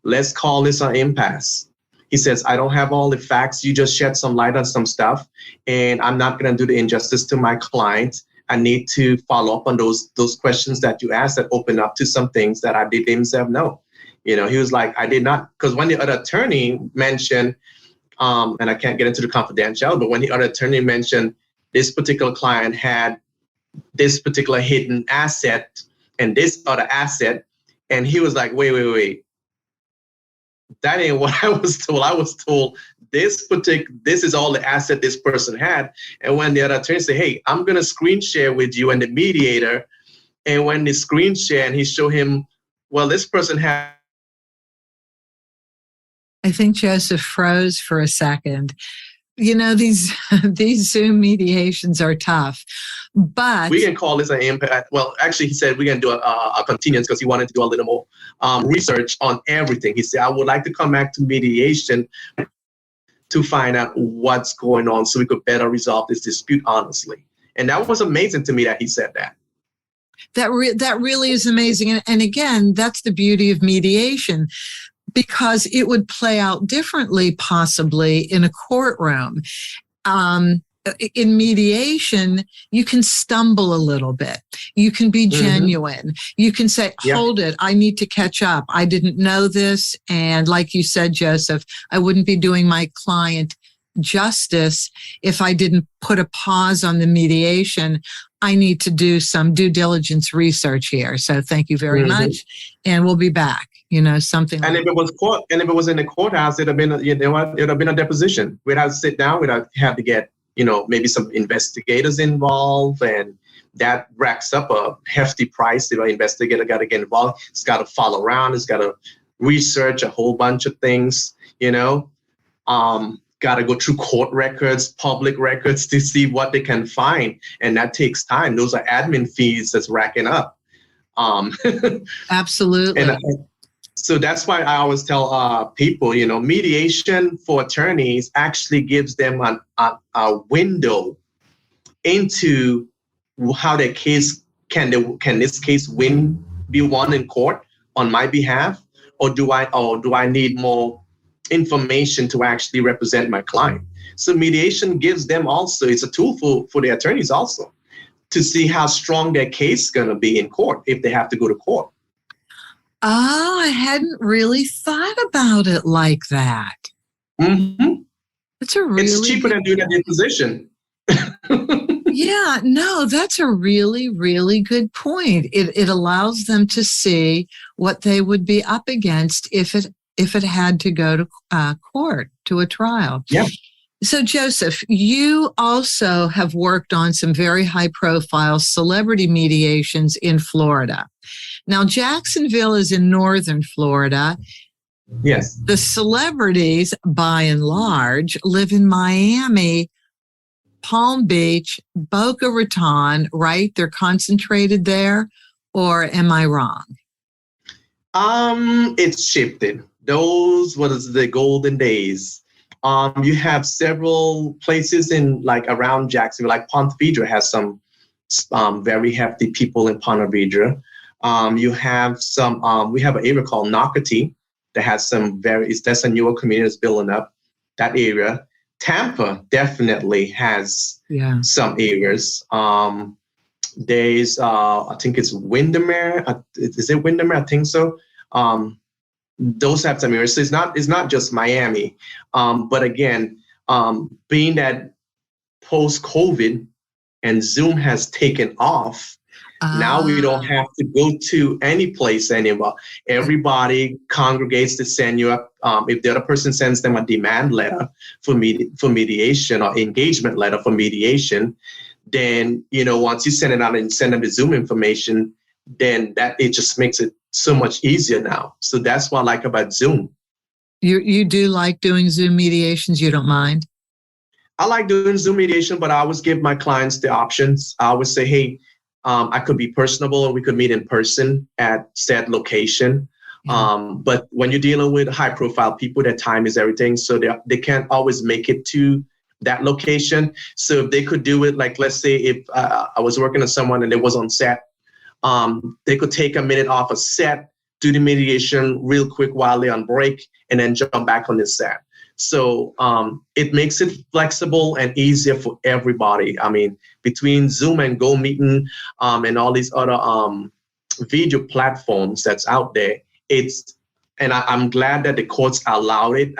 let's call this an impasse." He says, "I don't have all the facts. You just shed some light on some stuff, and I'm not going to do the injustice to my client. I need to follow up on those questions that you asked that open up to some things that I did himself know." He was like, I did not, because when the other attorney mentioned, and I can't get into the confidential, but when the other attorney mentioned this particular client had this particular hidden asset and this other asset. And he was like, wait. That ain't what I was told. I was told this is all the asset this person had. And when the other attorney said, hey, I'm going to screen share with you and the mediator. And when they screen share and he showed him, well, this person had. I think Joseph froze for a second. You know, these Zoom mediations are tough, but we can call this an impasse. Well, actually, he said we're going to do a continuance because he wanted to do a little more research on everything. He said, I would like to come back to mediation to find out what's going on so we could better resolve this dispute honestly. And that was amazing to me that he said that. That really is amazing. And again, that's the beauty of mediation, because it would play out differently, possibly in a courtroom. In mediation, you can stumble a little bit. You can be genuine. You can say, hold it, I need to catch up. I didn't know this. And like you said, Joseph, I wouldn't be doing my client justice if I didn't put a pause on the mediation. I need to do some due diligence research here. So thank you very much. And we'll be back. You know, something. And like if it was court, and if it was in the courthouse, it'd have been, it'd have been a deposition. We'd have to sit down. We'd have to get, maybe some investigators involved, and that racks up a hefty price. The investigator got to get involved. It's got to follow around. It's got to research a whole bunch of things. Got to go through court records, public records to see what they can find, and that takes time. Those are admin fees that's racking up. Absolutely. So that's why I always tell people, mediation for attorneys actually gives them a window into how their case can this case be won in court on my behalf, or do I need more information to actually represent my client? So mediation gives them also, it's a tool for the attorneys also to see how strong their case is going to be in court if they have to go to court. Oh, I hadn't really thought about it like that. It's cheaper than doing a deposition. Yeah, no, that's a really, really good point. It allows them to see what they would be up against if it had to go to court, to a trial. Yeah. So, Joseph, you also have worked on some very high-profile celebrity mediations in Florida. Now, Jacksonville is in northern Florida. Yes. The celebrities, by and large, live in Miami, Palm Beach, Boca Raton, right? They're concentrated there, or am I wrong? It's shifted. Those was the golden days. You have several places in around Jacksonville, like Ponte Vedra has some very hefty people in Ponte Vedra. You have some, we have an area called Nocatee that has that's a newer community that's building up that area. Tampa definitely has some areas. There's, I think it's Windermere. Is it Windermere? I think so. Those have some areas. So it's not just Miami. But again, being that post-COVID and Zoom has taken off, now we don't have to go to any place anymore. Everybody congregates to send you up. If the other person sends them a demand letter for mediation or engagement letter for mediation, then, once you send it out and send them the Zoom information, then it just makes it so much easier now. So that's what I like about Zoom. You do like doing Zoom mediations? You don't mind? I like doing Zoom mediation, but I always give my clients the options. I always say, hey, I could be personable or we could meet in person at said location. But when you're dealing with high profile people, their time is everything. So they can't always make it to that location. So if they could do it, let's say if I was working with someone and they was on set, they could take a minute off a set, do the mediation real quick while they're on break, and then jump back on the set. So it makes it flexible and easier for everybody. I mean, between Zoom and Go Meeting and all these other video platforms that's out there, I'm glad that the courts allowed it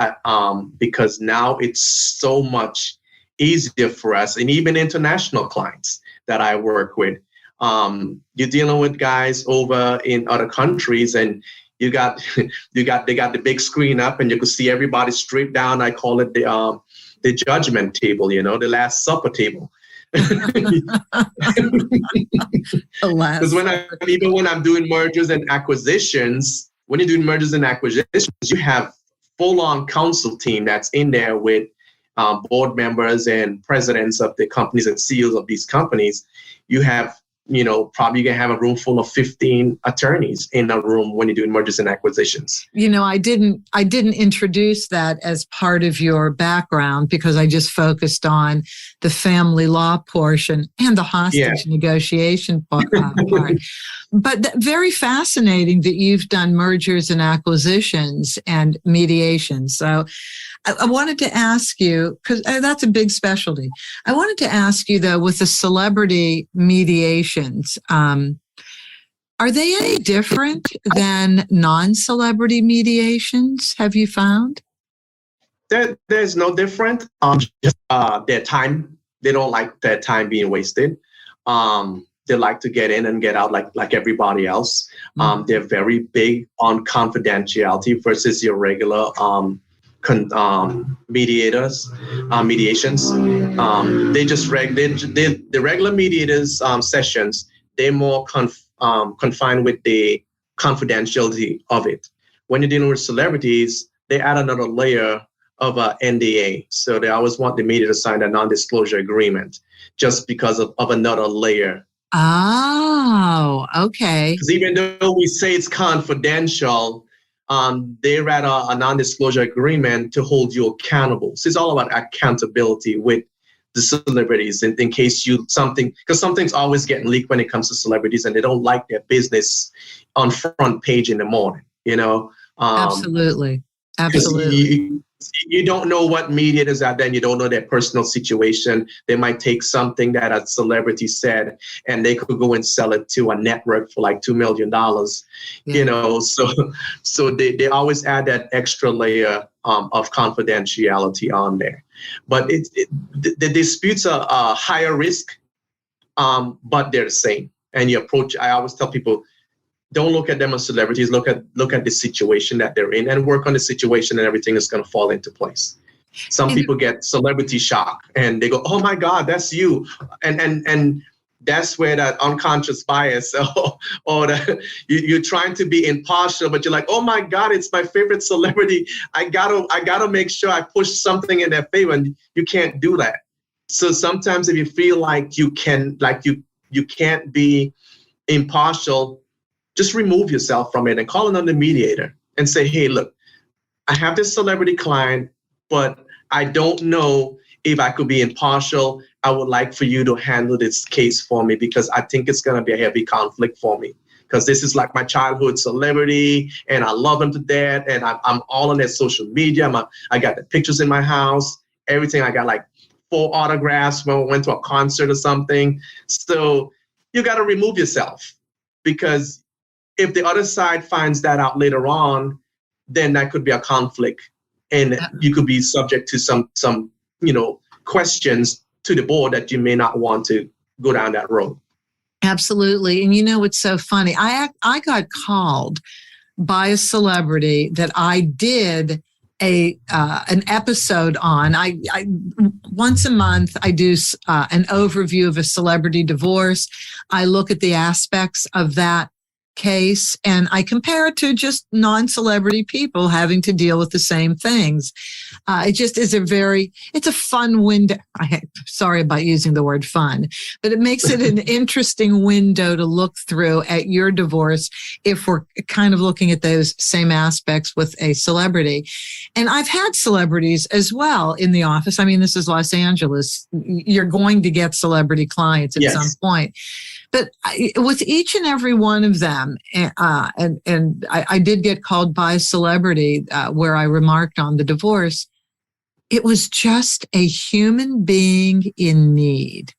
because now it's so much easier for us, and even international clients that I work with. You're dealing with guys over in other countries, and they got the big screen up, and you can see everybody straight down. I call it the judgment table, the Last Supper table. Because when I'm doing mergers and acquisitions, when you're doing mergers and acquisitions, you have full-on counsel team that's in there with board members and presidents of the companies and CEOs of these companies. You have, probably you can have a room full of 15 attorneys in a room when you're doing mergers and acquisitions. I didn't introduce that as part of your background because I just focused on the family law portion and the hostage negotiation part. But very fascinating that you've done mergers and acquisitions and mediation. So I wanted to ask you, because that's a big specialty. I wanted to ask you, though, with the celebrity mediations, are they any different than non-celebrity mediations, have you found? There's no different. Just their time, they don't like their time being wasted. They like to get in and get out like everybody else. They're very big on confidentiality versus your regular mediations. The regular mediators sessions, they're more confined with the confidentiality of it. When you're dealing with celebrities, they add another layer of a NDA. So they always want the mediator to sign a non-disclosure agreement just because of another layer. Oh, okay. Because even though we say it's confidential, they rather a non-disclosure agreement to hold you accountable. So it's all about accountability with the celebrities in case because something's always getting leaked when it comes to celebrities, and they don't like their business on front page in the morning, Absolutely. You don't know what mediators are then. You don't know their personal situation. They might take something that a celebrity said and they could go and sell it to a network for like $2 million, so they always add that extra layer of confidentiality on there. But the disputes are higher risk, but they're the same. And you approach, I always tell people, don't look at them as celebrities. Look at the situation that they're in and work on the situation, and everything is going to fall into place. Some people get celebrity shock and they go, "Oh my God, that's you," and that's where that unconscious bias or you're trying to be impartial, but you're like, "Oh my God, it's my favorite celebrity. I gotta make sure I push something in their favor," and you can't do that. So sometimes if you feel like you can't be impartial, just remove yourself from it and call another mediator and say, "Hey, look, I have this celebrity client, but I don't know if I could be impartial. I would like for you to handle this case for me because I think it's going to be a heavy conflict for me because this is like my childhood celebrity and I love him to death and I'm all on their social media. I got the pictures in my house, everything. I got like 4 autographs when we went to a concert or something." So you got to remove yourself, because if the other side finds that out later on, then that could be a conflict, and you could be subject to some questions to the board that you may not want to go down that road. Absolutely. And it's so funny. I got called by a celebrity that I did an episode on. I once a month I do an overview of a celebrity divorce. I look at the aspects of that case and I compare it to just non-celebrity people having to deal with the same things. It just is it's a fun window. Sorry about using the word fun, but it makes it an interesting window to look through at your divorce if we're kind of looking at those same aspects with a celebrity. And I've had celebrities as well in the office. I mean, this is Los Angeles. You're going to get celebrity clients at some point. But with each and every one of them, and I did get called by a celebrity where I remarked on the divorce, it was just a human being in need.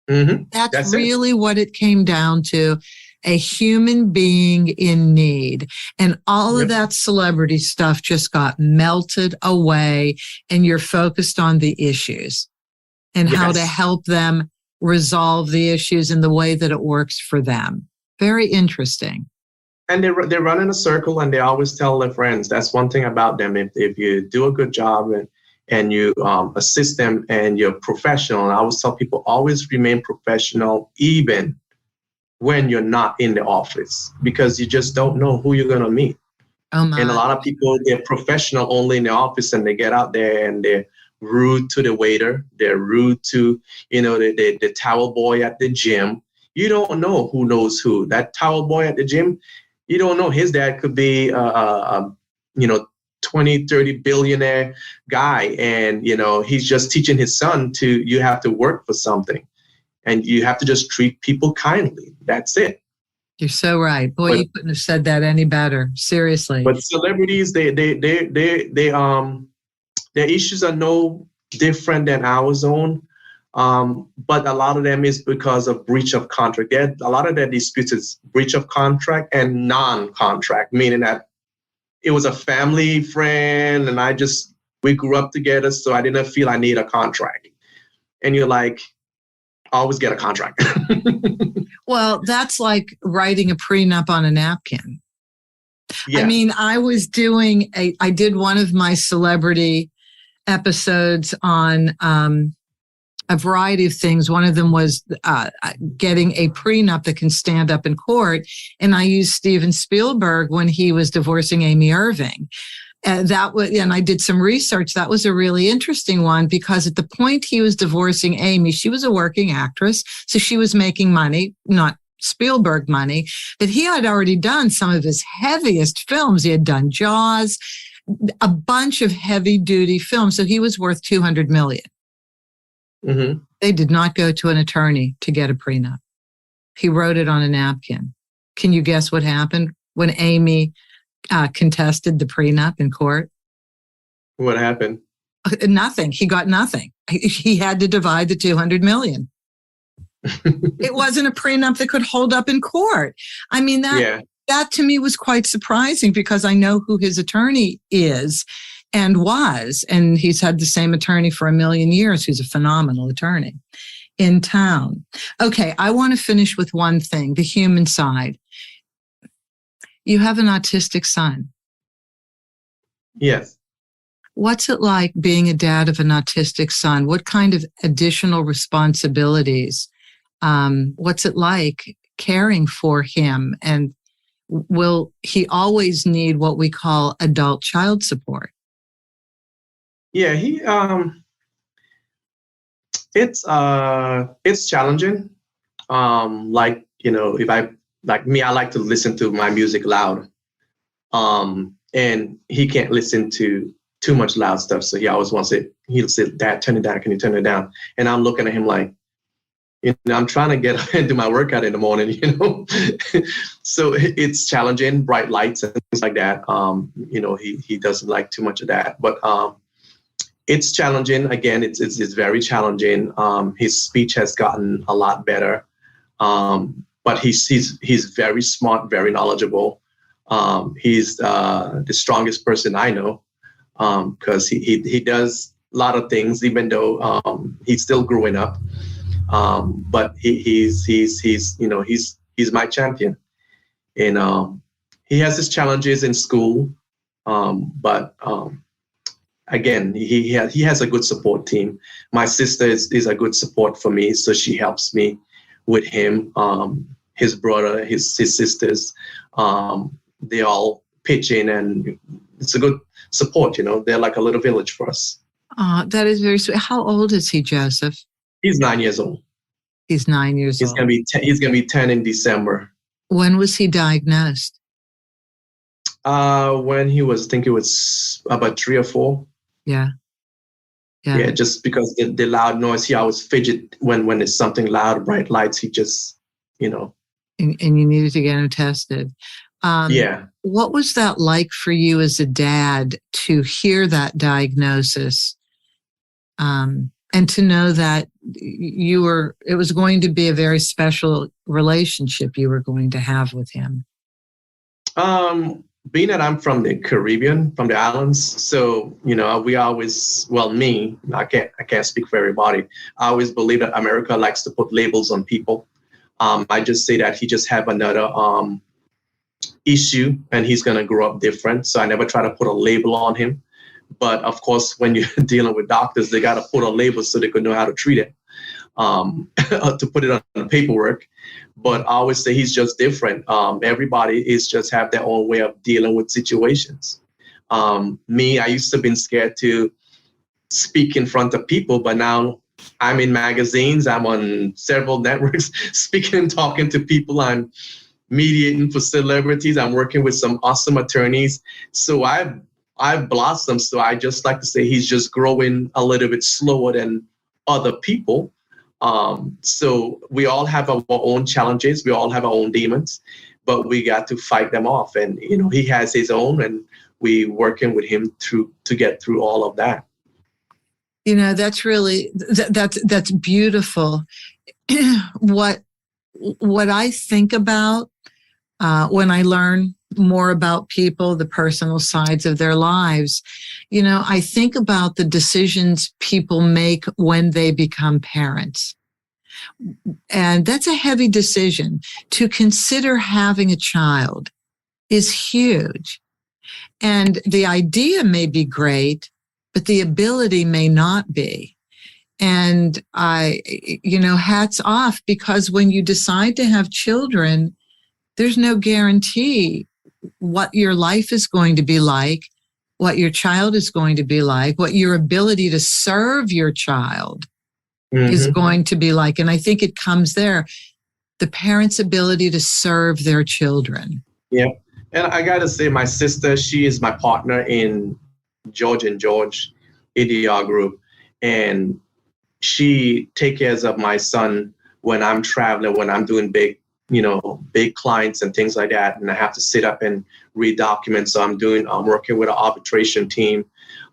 Mm-hmm. That's really what it came down to, a human being in need. And all of that celebrity stuff just got melted away, and you're focused on the issues and how to help them resolve the issues in the way that it works for them. Very interesting. And they run in a circle, and they always tell their friends. That's one thing about them. If you do a good job and you assist them and you're professional, and I always tell people, always remain professional, even when you're not in the office, because you just don't know who you're going to meet. Oh my. And a lot of people, they're professional only in the office, and they get out there and they're rude to the waiter. They're rude to, the towel boy at the gym. You don't know who knows who. That towel boy at the gym, you don't know. His dad could be, 20, 30 billionaire guy. And, he's just teaching his son you have to work for something. And you have to just treat people kindly. That's it. You're so right. Boy, you couldn't have said that any better. Seriously. But celebrities, their issues are no different than our own. But a lot of them is because of breach of contract. A lot of their disputes is breach of contract and non-contract, meaning that it was a family friend and we grew up together, so I didn't feel I need a contract. And you're like, always get a contract. Well, that's like writing a prenup on a napkin. Yeah. I mean, I did one of my celebrity episodes on a variety of things. One of them was getting a prenup that can stand up in court. And I used Steven Spielberg when he was divorcing Amy Irving. And I did some research. That was a really interesting one because at the point he was divorcing Amy, she was a working actress. So she was making money, not Spielberg money, but he had already done some of his heaviest films. He had done Jaws, a bunch of heavy duty films. So he was worth $200 million. Mm-hmm. They did not go to an attorney to get a prenup. He wrote it on a napkin. Can you guess what happened when Amy contested the prenup in court? What happened? Nothing. He got nothing. He had to divide the $200 million. It wasn't a prenup that could hold up in court. I mean, that to me was quite surprising because I know who his attorney is and was, and he's had the same attorney for 1,000,000 years, who's a phenomenal attorney in town. Okay, I want to finish with one thing, the human side. You have an autistic son. Yes. What's it like being a dad of an autistic son? What kind of additional responsibilities? What's it like caring for him? And will he always need what we call adult child support? Yeah, it's challenging. Like me, I like to listen to my music loud. And he can't listen to too much loud stuff. So he always wants it. He'll say, "Dad, turn it down. Can you turn it down?" And I'm looking at him like, I'm trying to get and do my workout in the morning, So it's challenging, bright lights and things like that. He doesn't like too much of that, but it's challenging. Again, it's very challenging. His speech has gotten a lot better. But he's very smart, very knowledgeable. He's the strongest person I know because he does a lot of things, even though he's still growing up. But he's my champion, and he has his challenges in school. But again, he has a good support team. My sister is a good support for me, so she helps me with him. His brother, his sisters, they all pitch in, and it's a good support. They're like a little village for us. That is very sweet. How old is he, Joseph? He's 9 years old. He's 9 years old. He's gonna be 10 in December. When was he diagnosed? When he was, I think it was about 3 or 4. Yeah. Yeah, just because the loud noise, he always fidget when it's something loud, bright lights. He just, And you needed to get him tested. Yeah. What was that like for you as a dad to hear that diagnosis, and to know that it was going to be a very special relationship you were going to have with him? being that I'm from the Caribbean, from the islands, so we always, well, me, I can't speak for everybody. I always believe that America likes to put labels on people. I just say that he just have another issue and he's going to grow up different. So I never try to put a label on him. But of course, when you're dealing with doctors, they got to put a label so they can know how to treat it, to put it on the paperwork. But I always say he's just different. Everybody is just have their own way of dealing with situations. Me, I used to be scared to speak in front of people, but now I'm in magazines. I'm on several networks, speaking and talking to people. I'm mediating for celebrities. I'm working with some awesome attorneys. So I've blossomed. So I just like to say he's just growing a little bit slower than other people. So we all have our own challenges. We all have our own demons, but we got to fight them off. And, he has his own, and we working with him to get through all of that. That's really, that's beautiful. What I think about when I learn more about people, the personal sides of their lives, I think about the decisions people make when they become parents. And that's a heavy decision. To consider having a child is huge. And the idea may be great, but the ability may not be. And hats off, because when you decide to have children, there's no guarantee what your life is going to be like, what your child is going to be like, what your ability to serve your child is going to be like. And I think it comes there, the parents' ability to serve their children. Yeah. And I got to say, my sister, she is my partner in George and George ADR group. And she takes care of my son when I'm traveling, when I'm doing big clients and things like that. And I have to sit up and read documents. So I'm working with an arbitration team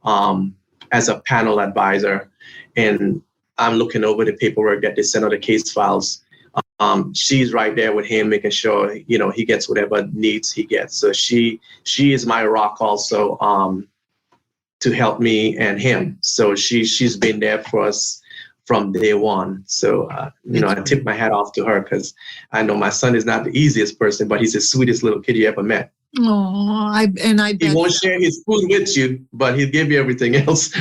as a panel advisor. And I'm looking over the paperwork that they send out, the case files. She's right there with him, making sure, he gets whatever needs he gets. So she is my rock also, to help me and him. So she's been there for us from day one. So, I tip my hat off to her, because I know my son is not the easiest person, but he's the sweetest little kid you ever met. Oh, I bet he won't share his food with you, but he'll give you everything else.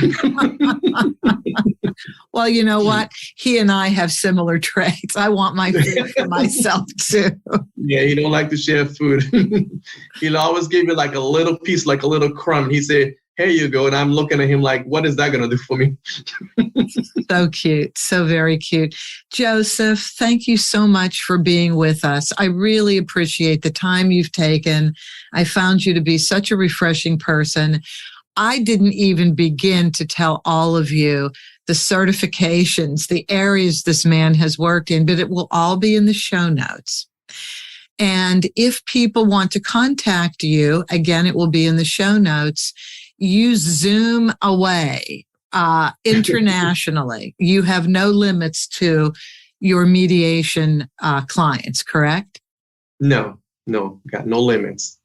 Well, you know what? He and I have similar traits. I want my food for myself too. Yeah, he don't like to share food. He'll always give you like a little piece, like a little crumb. He said, "Here you go." And I'm looking at him like, what is that going to do for me? So cute. So very cute. Joseph, thank you so much for being with us. I really appreciate the time you've taken. I found you to be such a refreshing person. I didn't even begin to tell all of you the certifications, the areas this man has worked in, but it will all be in the show notes. And if people want to contact you, again, it will be in the show notes. Use Zoom away internationally. You have no limits to your mediation clients, correct? No, got no limits.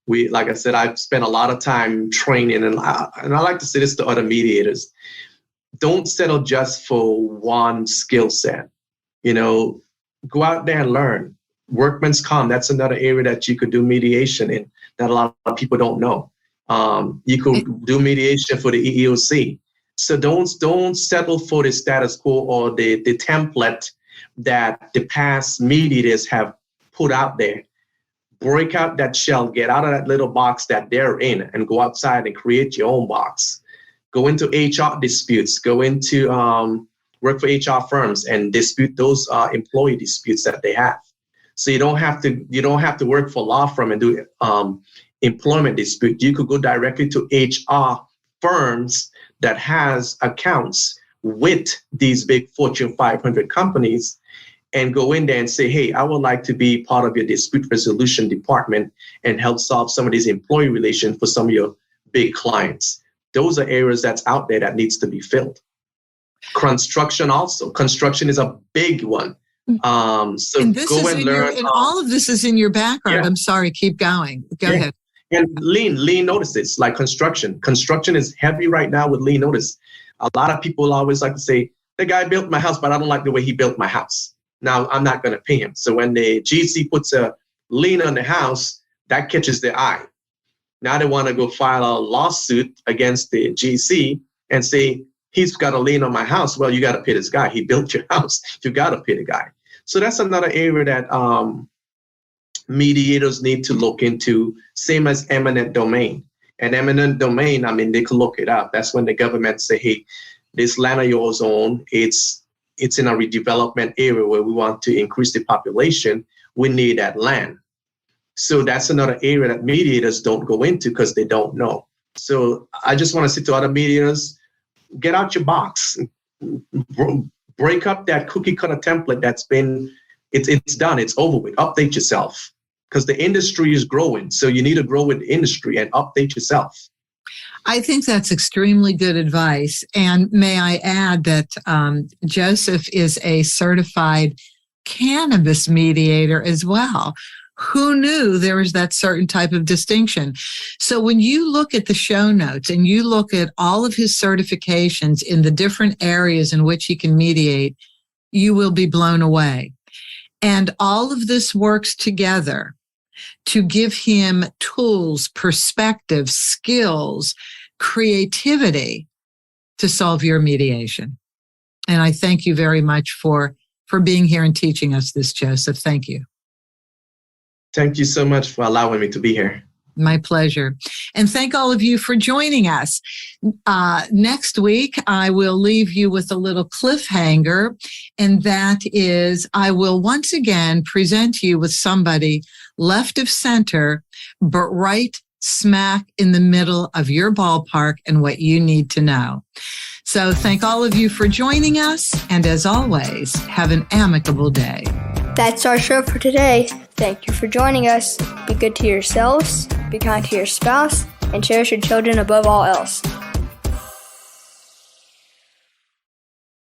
Like I said, I've spent a lot of time training, and I like to say this to other mediators. Don't settle just for one skill set. Go out there and learn. Workman's comp, that's another area that you could do mediation in that a lot of people don't know. You could do mediation for the EEOC. So don't settle for the status quo or the template that the past mediators have put out there. Break out that shell, get out of that little box that they're in, and go outside and create your own box. Go into HR disputes, go into work for HR firms and dispute those employee disputes that they have. So you don't have to work for a law firm and do employment dispute. You could go directly to HR firms that has accounts with these big Fortune 500 companies and go in there and say, hey, I would like to be part of your dispute resolution department and help solve some of these employee relations for some of your big clients. Those are areas that's out there that needs to be filled. Construction also. Construction is a big one. So and this go is and learn. And all of this is in your background. Yeah. I'm sorry, keep going. Go ahead. And lien notices, like construction. Construction is heavy right now with lien notice. A lot of people always like to say, the guy built my house, but I don't like the way he built my house. Now I'm not going to pay him. So when the GC puts a lien on the house, that catches their eye. Now they want to go file a lawsuit against the GC and say, he's got a lien on my house. Well, you got to pay this guy. He built your house. You got to pay the guy. So that's another area that mediators need to look into, same as eminent domain. And eminent domain, I mean, they could look it up. That's when the government say, hey, this land of yours own, it's in a redevelopment area where we want to increase the population. We need that land. So that's another area that mediators don't go into because they don't know. So I just want to say to other mediators, get out your box, break up that cookie cutter template that's been, it's done, it's over with. Update yourself because the industry is growing. So you need to grow with the industry and update yourself. I think that's extremely good advice. And may I add that Joseph is a certified cannabis mediator as well. Who knew there was that certain type of distinction? So when you look at the show notes and you look at all of his certifications in the different areas in which he can mediate, you will be blown away. And all of this works together to give him tools, perspective, skills, creativity to solve your mediation. And I thank you very much for being here and teaching us this, Joseph. Thank you. Thank you so much for allowing me to be here. My pleasure. And thank all of you for joining us. Next week, I will leave you with a little cliffhanger, and that is I will once again present you with somebody left of center, but right smack in the middle of your ballpark and what you need to know. So thank all of you for joining us. And as always, have an amicable day. That's our show for today. Thank you for joining us. Be good to yourselves, be kind to your spouse, and cherish your children above all else.